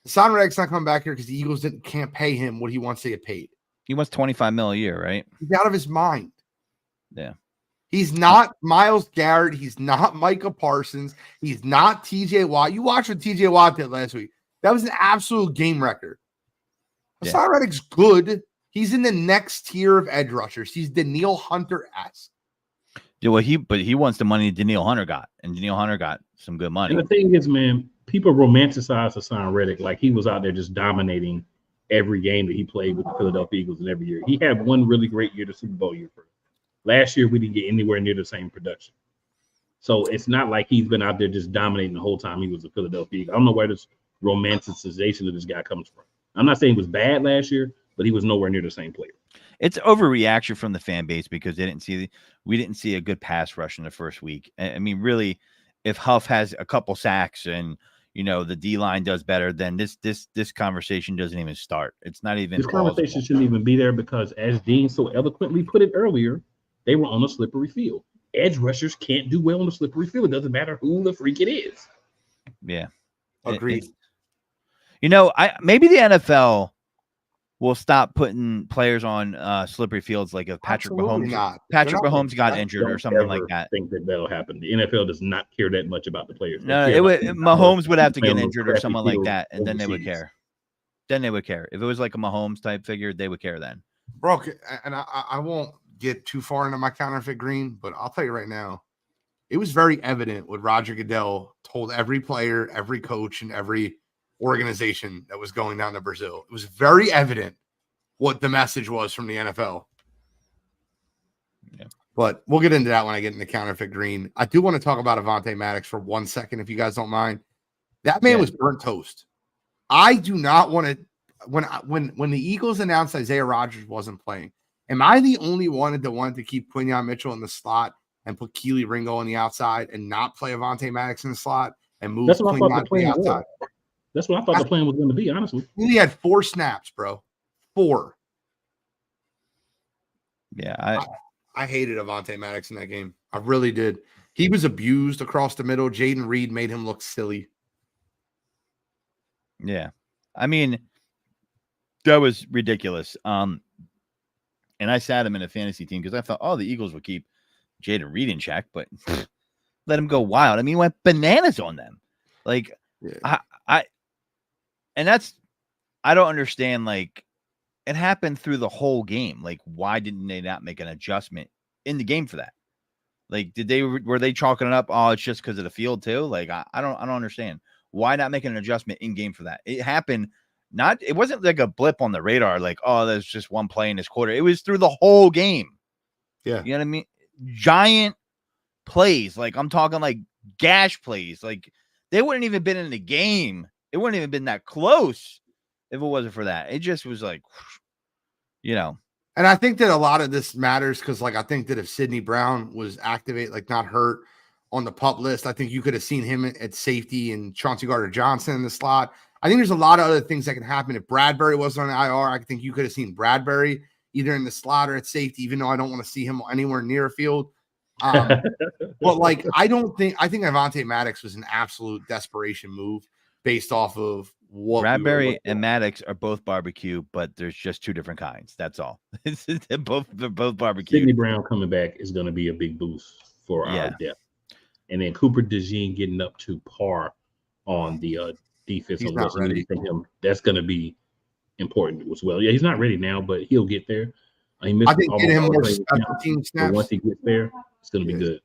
Hassan Reddick's not coming back here because the Eagles can't pay him what he wants to get paid. He wants $25 million a year, right? He's out of his mind. Yeah. He's not Myles Garrett. He's not Micah Parsons. He's not TJ Watt. You watched what TJ Watt did last week. That was an absolute game record. Hassan Reddick's good. He's in the next tier of edge rushers. He's Danielle Hunter-esque. Yeah, well, he wants the money Danielle Hunter got, and Danielle Hunter got some good money. And the thing is, man, people romanticize Hassan Reddick like he was out there just dominating every game that he played with the Philadelphia Eagles and every year. He had one really great year, the Super Bowl year for him. Last year, we didn't get anywhere near the same production. So it's not like he's been out there just dominating the whole time he was a Philadelphia Eagle. I don't know where this romanticization of this guy comes from. I'm not saying he was bad last year, but he was nowhere near the same player. it's overreaction from the fan base because we didn't see a good pass rush in the first week. I mean, really, if Huff has a couple sacks and the D line does better, then this conversation doesn't even start. It's not even this conversation shouldn't even be there because, as Dean so eloquently put it earlier, they were on a slippery field. Edge rushers can't do well on the slippery field. It doesn't matter who the freak it is. Yeah, Agreed. Maybe the NFL will stop putting players on slippery fields, like if Patrick Absolutely Mahomes not. Mahomes got injured or something like that. I think that'll happen. The NFL does not care that much about the players. No, Mahomes would have to get injured or someone like that, and then they would care. Then they would care. If it was like a Mahomes type figure, they would care then. Bro, and I won't get too far into my counterfeit green, but I'll tell you right now, it was very evident what Roger Goodell told every player, every coach, and every organization that was going down to Brazil. It was very evident what the message was from the NFL. Yeah. But we'll get into that when I get into counterfeit green. I do want to talk about Avonte Maddox for 1 second, if you guys don't mind. That man was burnt toast. I do not want to. When the Eagles announced Isaiah Rodgers wasn't playing, am I the only one that wanted to keep Quinyon Mitchell in the slot and put Keely Ringo on the outside and not play Avonte Maddox in the slot and move Quinyon to the outside? That's what I thought the plan was going to be, honestly. He had 4 snaps, bro. 4. Yeah, I hated Avonte Maddox in that game. I really did. He was abused across the middle. Jaden Reed made him look silly. Yeah. I mean, that was ridiculous. And I sat him in a fantasy team because I thought, the Eagles would keep Jaden Reed in check, but let him go wild. I mean, he went bananas on them. Like, yeah. I don't understand. Like, it happened through the whole game. Like, why didn't they not make an adjustment in the game for that? Like, were they chalking it up? Oh, it's just because of the field too. Like, I don't understand. Why not make an adjustment in game for that? It happened. It wasn't like a blip on the radar. Like, there's just one play in this quarter. It was through the whole game. Yeah. You know what I mean? Giant plays. Like, I'm talking like gash plays. Like, they wouldn't even been in the game. It wouldn't even been that close if it wasn't for that. It just was like, And I think that a lot of this matters because, like, I think that if Sidney Brown was not hurt on the PUP list, I think you could have seen him at safety and Chauncey Gardner-Johnson in the slot. I think there's a lot of other things that can happen. If Bradbury wasn't on IR, I think you could have seen Bradbury either in the slot or at safety, even though I don't want to see him anywhere near a field. But, like, I think Avonte Maddox was an absolute desperation move based off of what Bradbury and Maddox are both barbecue, but there's just 2 different kinds. That's all. they're both barbecue. Sidney Brown coming back is going to be a big boost for our depth. And then Cooper DeJean getting up to par on the defense on what's needed from him. That's going to be important as well. Yeah, he's not ready now, but he'll get there. I think getting him more special team snaps. Once he gets there, it's going to be good.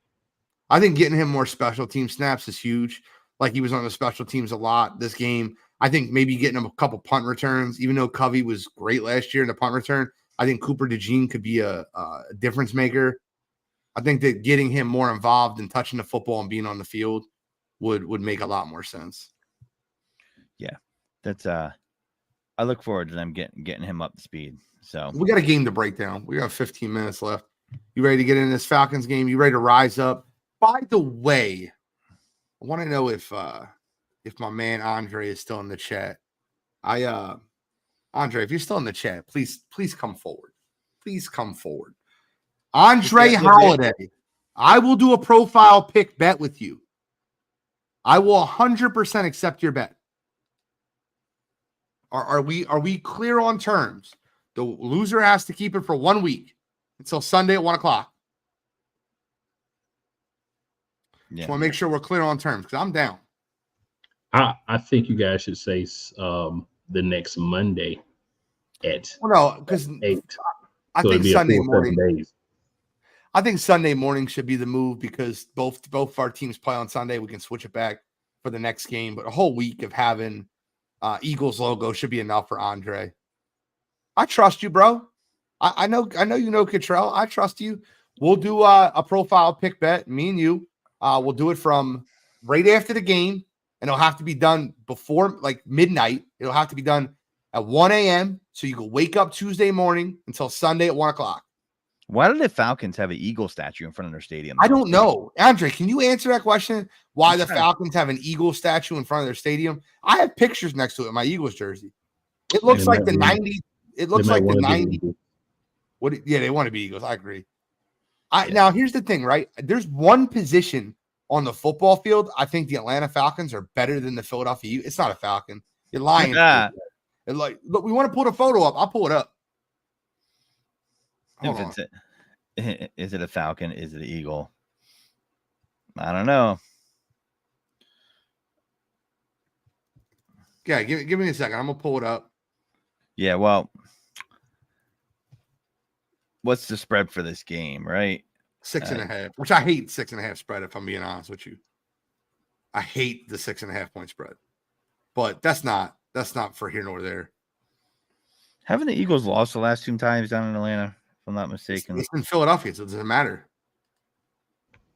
I think getting him more special team snaps is huge. Like, he was on the special teams a lot this game. I think maybe getting him a couple punt returns, even though Covey was great last year in the punt return. I think Cooper DeJean could be a difference maker. I think that getting him more involved in touching the football and being on the field would make a lot more sense. Yeah, that's I look forward to them getting him up to speed. So we got a game to break down. We got 15 minutes left. You ready to get in this Falcons game? You ready to rise up? By the way, I want to know if my man Andre is still in the chat. Andre, if you're still in the chat, please come forward. Please come forward. Andre Holiday, I will do a profile pick bet with you. I will 100% accept your bet. Are we clear on terms? The loser has to keep it for 1 week until Sunday at 1:00. Yeah. Just want to make sure we're clear on terms because I'm down. I think you guys should say the next Monday at 8. I think Sunday morning. I think Sunday morning should be the move because both of our teams play on Sunday. We can switch it back for the next game, but a whole week of having Eagles logo should be enough for Andre. I trust you, bro. I know you know Cottrell. I trust you. We'll do a profile pick bet. Me and you. We'll do it from right after the game, and it'll have to be done before like midnight. It'll have to be done at 1 a.m. so you can wake up Tuesday morning until Sunday at 1 o'clock. Why do the Falcons have an eagle statue in front of their stadium? I don't know. Andre, can you answer that question? Why the trying to- Falcons have an eagle statue in front of their stadium? I have pictures next to it in my Eagles jersey. It looks They like might the be- 90. It looks They might like the wanna be 90. Eagles. What? Yeah, they want to be Eagles. I agree. Yeah. Now here's the thing, right? There's one position on the football field. I think the Atlanta Falcons are better than the Philadelphia Eagles. It's not a Falcon. You're lying. Ah. And like, look, we want to pull the photo up. I'll pull it up. Hold If on. it's is it a Falcon? Is it an eagle? I don't know. Yeah, give me a second. I'm gonna pull it up. Yeah, well, what's the spread for this game, right? 6.5, which I hate 6.5 spread, if I'm being honest with you. I hate the 6.5 point spread. But that's not for here nor there. Haven't the Eagles lost the last 2 times down in Atlanta, if I'm not mistaken? It's in Philadelphia, so it doesn't matter.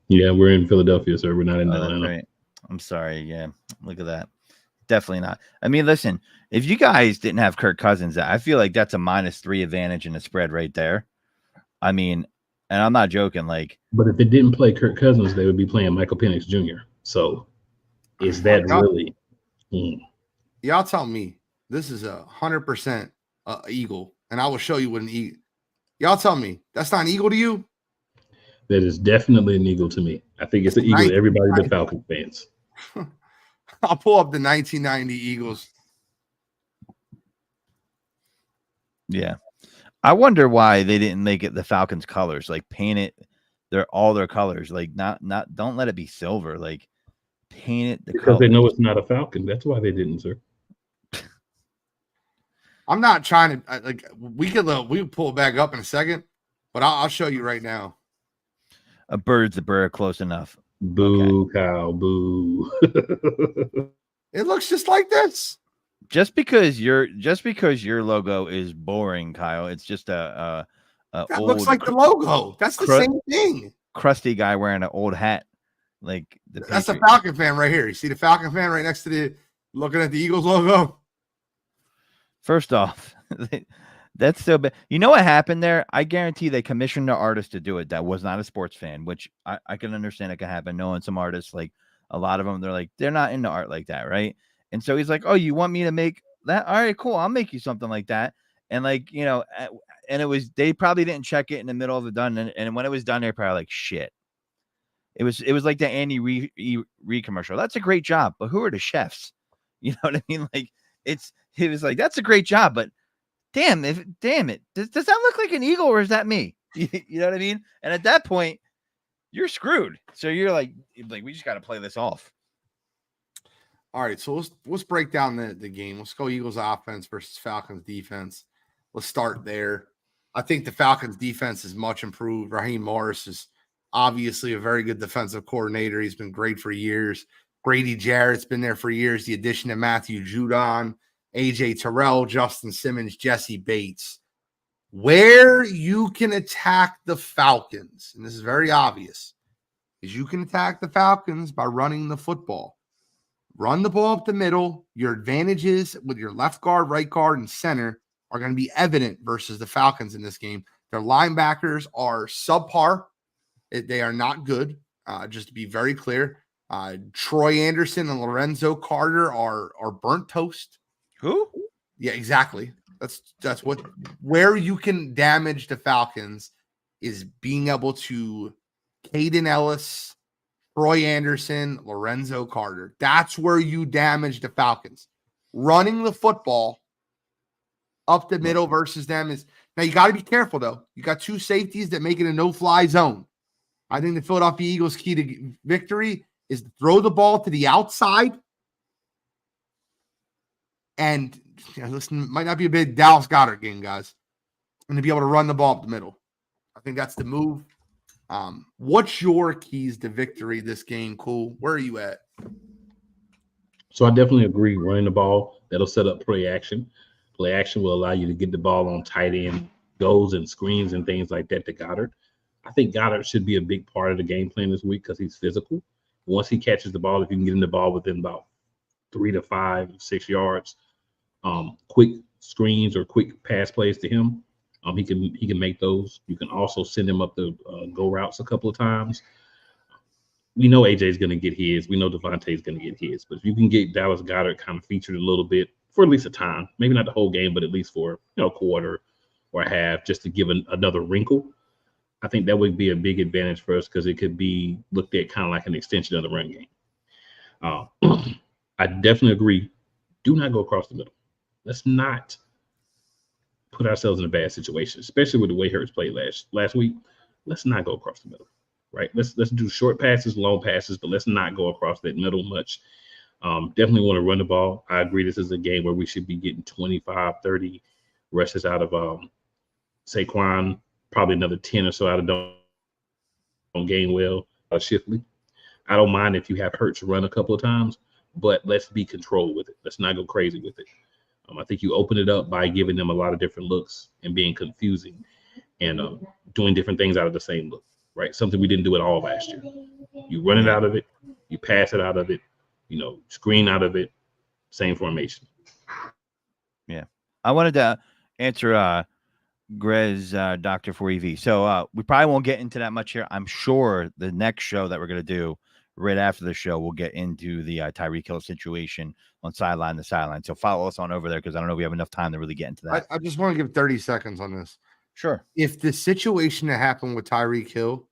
Yeah, we're in Philadelphia, sir. We're not in Oh, that's Atlanta. right. I'm sorry. Yeah, look at that. Definitely not. I mean, listen, if you guys didn't have Kirk Cousins, I feel like that's a -3 advantage in the spread right there. I mean, and I'm not joking. Like, But if it didn't play Kirk Cousins, they would be playing Michael Penix Jr. So is that Y'all- really? Y'all tell me this is 100% eagle, and I will show you what an eagle. Y'all tell me that's not an eagle to you. That is definitely an eagle to me. I think it's an eagle to everybody but 1990. Falcons fans. I'll pull up the 1990 Eagles. yeah, I wonder why they didn't make it the Falcons colors, like paint it all their colors, like not don't let it be silver, like paint it the Because color. they know it's not a Falcon. That's why they didn't, sir. I'm not trying to like. We could pull it back up in a second, but I'll show you right now. A bird's a bird, close enough. Boo, Kyle, boo. It looks just like this. Just because your logo is boring, Kyle, it's just a That old, looks like the logo. That's the same thing. crusty guy wearing an old hat, like the That's a Patriot. Falcon fan right here. You see the Falcon fan right next to the looking at the Eagles logo. First off, that's so bad. You know what happened there? I guarantee they commissioned the artist to do it that was not a sports fan, which I can understand it can happen. Knowing some artists, like a lot of them, they're not into art like that, right? And so he's like, "Oh, you want me to make that? All right, cool. I'll make you something like that." And like, and it was, they probably didn't check it in the middle of it done, and when it was done, they're probably like, "Shit." It was like the Andy Reid commercial. That's a great job, but who are the chefs? You know what I mean? Like it was like, that's a great job, but damn it, does that look like an eagle or is that me? You know what I mean? And at that point, you're screwed. So you're like we just got to play this off. All right, so let's break down the game. Let's go Eagles offense versus Falcons defense. Let's start there. I think the Falcons defense is much improved. Raheem Morris is obviously a very good defensive coordinator. He's been great for years. Grady Jarrett's been there for years. The addition of Matthew Judon, AJ Terrell, Justin Simmons, Jesse Bates. Where you can attack the Falcons, and this is very obvious, is you can attack the Falcons by running the football. Run the ball up the middle. Your advantages with your left guard, right guard, and center are going to be evident versus the Falcons in this game. Their linebackers are subpar. They are not good, just to be very clear. Troy Anderson and Lorenzo Carter are burnt toast. Who? Yeah, exactly. That's where you can damage the Falcons is being able to Caden Ellis, Troy Anderson, Lorenzo Carter. That's where you damage the Falcons. Running the football up the middle versus them is now you got to be careful though. You got 2 safeties that make it a no-fly zone. I think the Philadelphia Eagles' key to victory is to throw the ball to the outside. And listen, might not be a big Dallas Goedert game, guys. And to be able to run the ball up the middle. I think that's the move. What's your keys to victory this game? Cool. Where are you at? So I definitely agree. Running the ball, that'll set up play action. Play action will allow you to get the ball on tight end goals and screens and things like that to Goddard. I think Goddard should be a big part of the game plan this week because he's physical. Once he catches the ball, if you can get him the ball within about 3 to 5, 6 yards, quick screens or quick pass plays to him. He can make those. You can also send him up the go routes a couple of times. We know AJ is going to get his. We know Devontae is going to get his. But if you can get Dallas Goedert kind of featured a little bit for at least a time, maybe not the whole game, but at least for a quarter or a half, just to give another wrinkle, I think that would be a big advantage for us because it could be looked at kind of like an extension of the run game. I definitely agree. Do not go across the middle. Let's not put ourselves in a bad situation, especially with the way Hurts played last week. Let's not go across the middle, right? Let's do short passes, long passes, but let's not go across that middle much. Definitely want to run the ball. I agree this is a game where we should be getting 25, 30 rushes out of Saquon, probably another 10 or so out of Don Gainwell, Shifley. I don't mind if you have Hurts run a couple of times, but let's be controlled with it. Let's not go crazy with it. I think you open it up by giving them a lot of different looks and being confusing and doing different things out of the same look, right? Something we didn't do at all last year. You run it out of it, you pass it out of it, screen out of it, same formation. Yeah. I wanted to answer Grez, Dr. 4EV. So we probably won't get into that much here. I'm sure the next show that we're going to do right after the show, we'll get into the Tyreek Hill situation on sideline to sideline. So follow us on over there because I don't know if we have enough time to really get into that. I just want to give 30 seconds on this. Sure. If the situation that happened with Tyreek Hill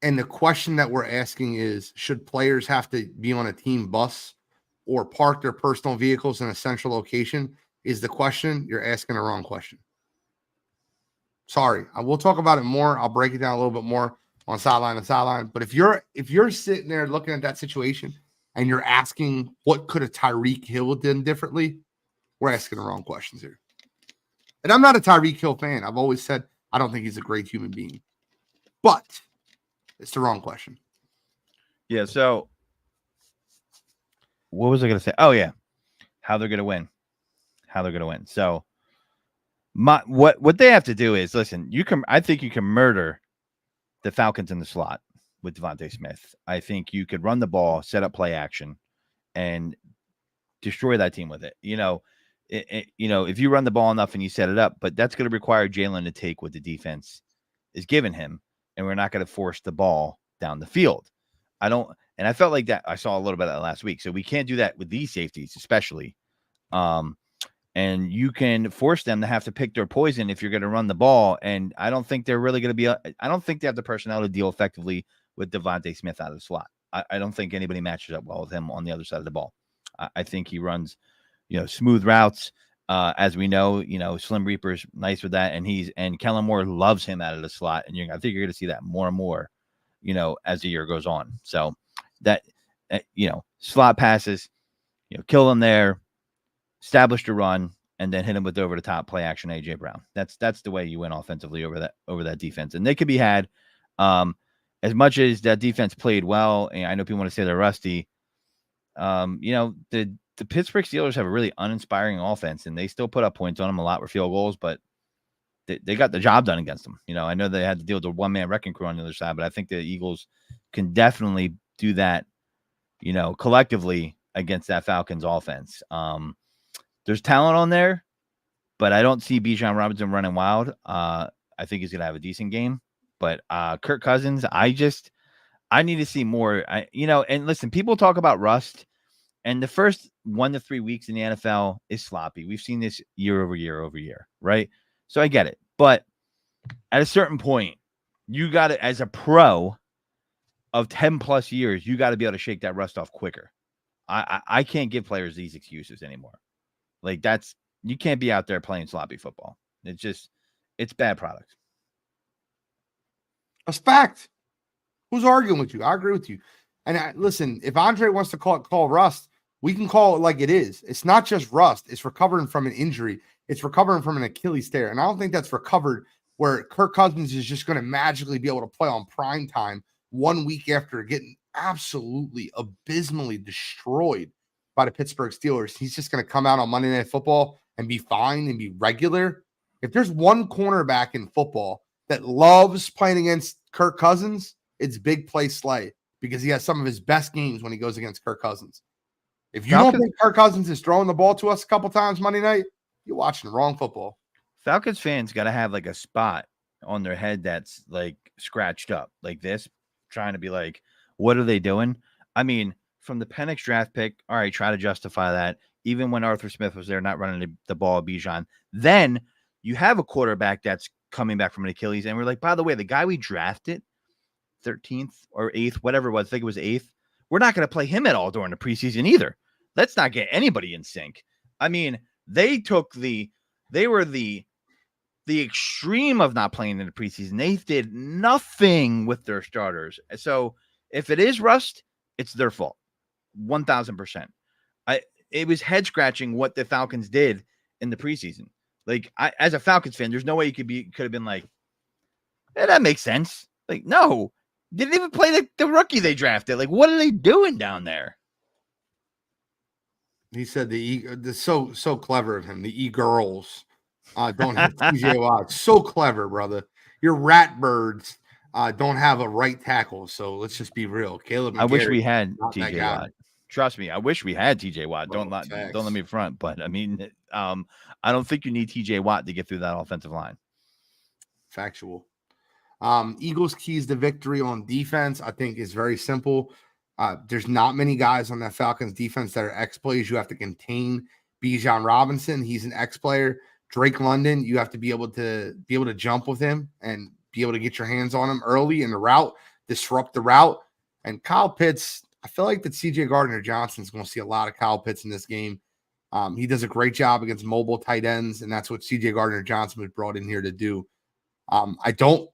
and the question that we're asking is, should players have to be on a team bus or park their personal vehicles in a central location is the question, you're asking the wrong question. Sorry. I will talk about it more. I'll break it down a little bit more on sideline to sideline. But if you're sitting there looking at that situation and you're asking what could a Tyreek Hill done differently, we're asking the wrong questions here. And I'm not a Tyreek Hill fan. I've always said I don't think he's a great human being. But it's the wrong question. Yeah, so what was I going to say? Oh, yeah. How they're going to win. So what they have to do is, listen, I think you can murder the Falcons in the slot with Devontae Smith. I think you could run the ball, set up play action, and destroy that team with it. If you run the ball enough and you set it up, but that's going to require Jalen to take what the defense is giving him, and we're not going to force the ball down the field. I felt like that. I saw a little bit of that last week. So we can't do that with these safeties, especially. And you can force them to have to pick their poison if you're going to run the ball. And I don't think they're really going to be. I don't think they have the personnel to deal effectively with Devontae Smith out of the slot. I don't think anybody matches up well with him on the other side of the ball. I think he runs, smooth routes. As we know, Slim Reaper's nice with that, and Kellen Moore loves him out of the slot. And I think you're going to see that more and more, as the year goes on. So that, slot passes, kill them there. Establish the run, and then hit him with over the top play action AJ Brown. That's the way you win offensively over that defense. And they could be had as much as that defense played well. And I know people want to say they're rusty. The Pittsburgh Steelers have a really uninspiring offense, and they still put up points on them. A lot were field goals, but they got the job done against them. I know they had to deal with the one-man wrecking crew on the other side, but I think the Eagles can definitely do that, collectively against that Falcons offense. There's talent on there, but I don't see Bijan Robinson running wild. I think he's going to have a decent game. But Kirk Cousins, I need to see more. And listen, people talk about rust, and the first 1 to 3 weeks in the NFL is sloppy. We've seen this year over year, right? So I get it. But at a certain point, you got to, as a pro of 10 plus years, you got to be able to shake that rust off quicker. I can't give players these excuses anymore. Like you can't be out there playing sloppy football. It's bad product. That's fact. Who's arguing with you? I agree with you. And listen, if Andre wants to call rust, we can call it like it is. It's not just rust. It's recovering from an injury. It's recovering from an Achilles tear. And I don't think that's recovered where Kirk Cousins is just going to magically be able to play on prime time 1 week after getting absolutely abysmally destroyed by the Pittsburgh Steelers. He's just going to come out on Monday Night Football and be fine and be regular. If there's one cornerback in football that loves playing against Kirk Cousins, it's Big Play Slay, because he has some of his best games when he goes against Kirk Cousins. If you don't think Kirk Cousins is throwing the ball to us a couple times Monday night, you're watching the wrong football. Falcons fans got to have like a spot on their head that's like scratched up like this, trying to be like, what are they doing? I mean, from the Penix draft pick, all right, try to justify that. Even when Arthur Smith was there, not running the ball, Bijan. Then you have a quarterback that's coming back from an Achilles, and we're like, by the way, the guy we drafted, 13th or 8th, whatever it was, I think it was 8th, we're not going to play him at all during the preseason either. Let's not get anybody in sync. I mean, they were the extreme of not playing in the preseason. They did nothing with their starters. So if it is rust, it's their fault. 1,000%. It was head scratching what the Falcons did in the preseason. Like, as a Falcons fan, there's no way you could have been like, that makes sense. Like, no, didn't even play the rookie they drafted. Like, what are they doing down there? He said so clever of him. The girls don't have TJ Watt. So clever, brother. Your rat birds don't have a right tackle. So let's just be real. Caleb. I wish we had TJ Watt. Trust me, I wish we had TJ Watt. Bro, don't let me front. But I mean, I don't think you need TJ Watt to get through that offensive line. Factual. Eagles' keys to victory on defense, I think, is very simple. There's not many guys on that Falcons defense that are X-plays. You have to contain Bijan Robinson. He's an X-player. Drake London, you have to be able to jump with him and be able to get your hands on him early in the route, disrupt the route. And Kyle Pitts, I feel like that CJ Gardner-Johnson is going to see a lot of Kyle Pitts in this game. He does a great job against mobile tight ends, and that's what CJ Gardner-Johnson was brought in here to do. I'm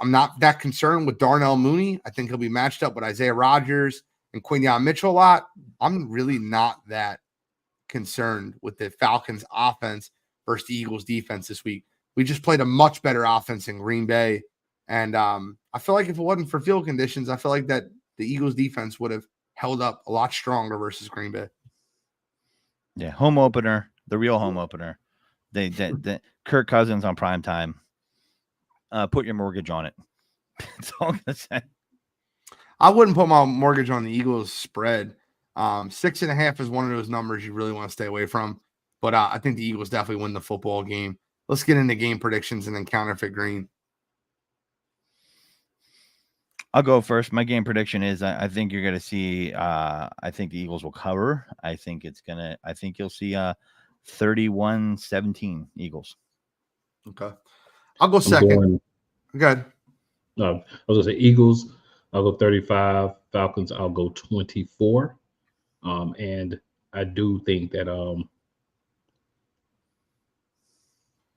not that concerned with Darnell Mooney. I think he'll be matched up with Isaiah Rodgers and Quinyon Mitchell a lot. I'm really not that concerned with the Falcons offense versus the Eagles defense this week. We just played a much better offense in Green Bay. And I feel like if it wasn't for field conditions, I feel like that the Eagles defense would have held up a lot stronger versus Green Bay. Yeah, home opener, the real home opener. They Kirk Cousins on prime time. Put your mortgage on it. That's all I'm gonna say. I wouldn't put my mortgage on the Eagles spread. 6.5 is one of those numbers you really want to stay away from. But I think the Eagles definitely win the football game. Let's get into game predictions and then counterfeit green. I'll go first. My game prediction is I think you're going to see I think the Eagles will cover. I think you'll see 31-17 Eagles. Okay. I'll go second. Go ahead. I was going to say Eagles. I'll go 35. Falcons, I'll go 24. And I do think that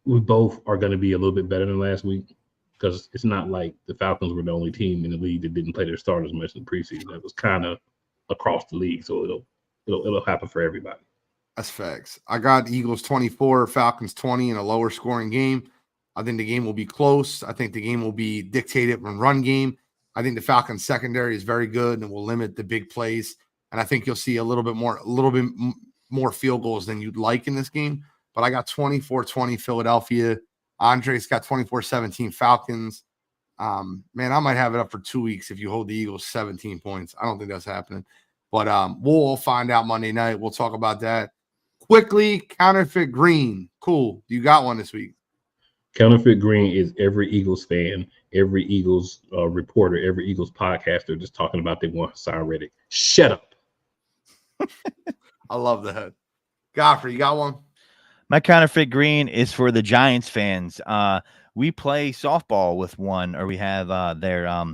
we both are going to be a little bit better than last week. Because it's not like the Falcons were the only team in the league that didn't play their starters much in the preseason. That was kind of across the league, so it'll happen for everybody. That's facts. I got Eagles 24, Falcons 20 in a lower scoring game. I think the game will be close. I think the game will be dictated from run game. I think the Falcons secondary is very good and will limit the big plays. And I think you'll see a little bit more field goals than you'd like in this game. But I got 24-20 Philadelphia. Andre's got 24-17 Falcons. Man, I might have it up for 2 weeks if you hold the Eagles 17 points. I don't think that's happening. But we'll find out Monday night. We'll talk about that. Quickly, counterfeit green. Cool. You got one this week. Counterfeit green is every Eagles fan, every Eagles reporter, every Eagles podcaster just talking about they want Hassan Reddick. Shut up. I love that. Godfrey, you got one? My counterfeit green is for the Giants fans. We play softball with one, or we have their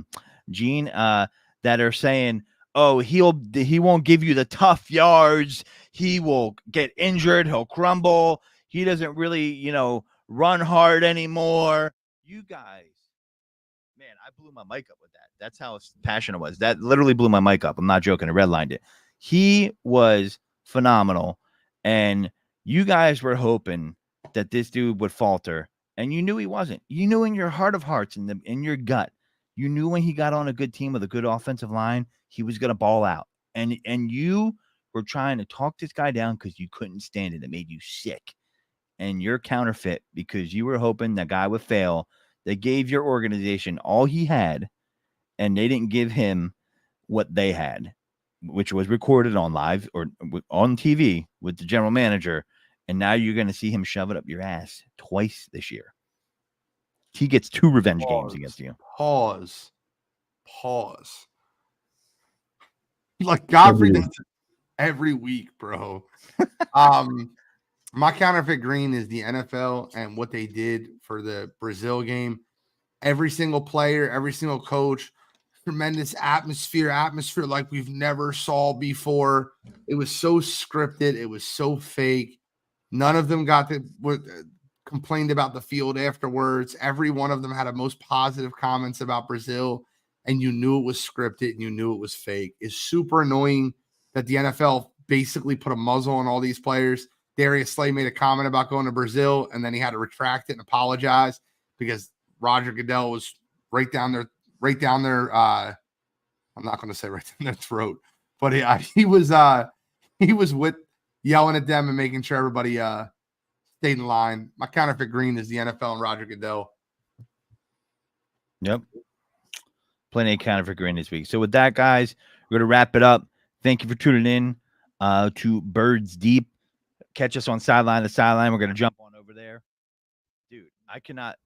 Gene that are saying, "Oh, he won't give you the tough yards. He will get injured. He'll crumble. He doesn't really, run hard anymore." You guys, man, I blew my mic up with that. That's how passionate it was. That literally blew my mic up. I'm not joking. I redlined it. He was phenomenal, and you guys were hoping that this dude would falter, and you knew he wasn't. You knew in your heart of hearts, in your gut, you knew when he got on a good team with a good offensive line, he was going to ball out. And you were trying to talk this guy down because you couldn't stand it. It made you sick. And you're counterfeit because you were hoping that guy would fail. They gave your organization all he had, and they didn't give him what they had. which was recorded on live or on TV with the general manager, and now you're going to see him shove it up your ass twice this year. He gets 2 revenge games against you. Pause. Like Godfrey does every week, bro. My counterfeit green is the NFL and what they did for the Brazil game. Every single player, every single coach, tremendous atmosphere like we've never saw before. It was so scripted. It was so fake. None of them complained about the field afterwards. Every one of them had a most positive comments about Brazil, and you knew it was scripted and you knew it was fake. It's super annoying that the NFL basically put a muzzle on all these players. Darius Slay made a comment about going to Brazil, and then he had to retract it and apologize because Roger Goodell was right down their I'm not going to say right down their throat, but he was with yelling at them and making sure everybody stayed in line. My counterfeit green is the NFL and Roger Goodell. Yep. Plenty of counterfeit green this week. So with that, guys, we're going to wrap it up. Thank you for tuning in to Birds Deep. Catch us on Sideline to Sideline. We're going to jump on over there. Dude, I cannot.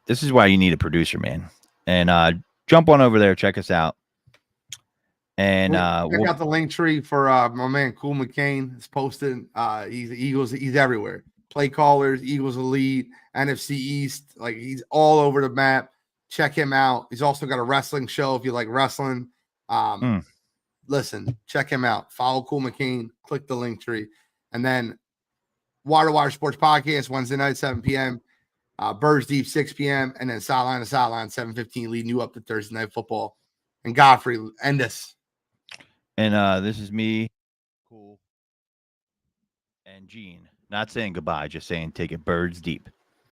This is why you need a producer, man. And jump on over there. Check us out. And check out the link tree for my man Cool McCain. It's posted. He's Eagles. He's everywhere. Play callers, Eagles Elite, NFC East. Like, he's all over the map. Check him out. He's also got a wrestling show if you like wrestling. Listen, check him out. Follow Cool McCain. Click the link tree. And then Water Water Sports Podcast, Wednesday night, 7 p.m. Birds Deep, 6 p.m. And then Sideline to Sideline, 7:15, leading you up to Thursday Night Football. And Godfrey, end us. And this is me, Cool, and Gene. Not saying goodbye, just saying take it Birds Deep.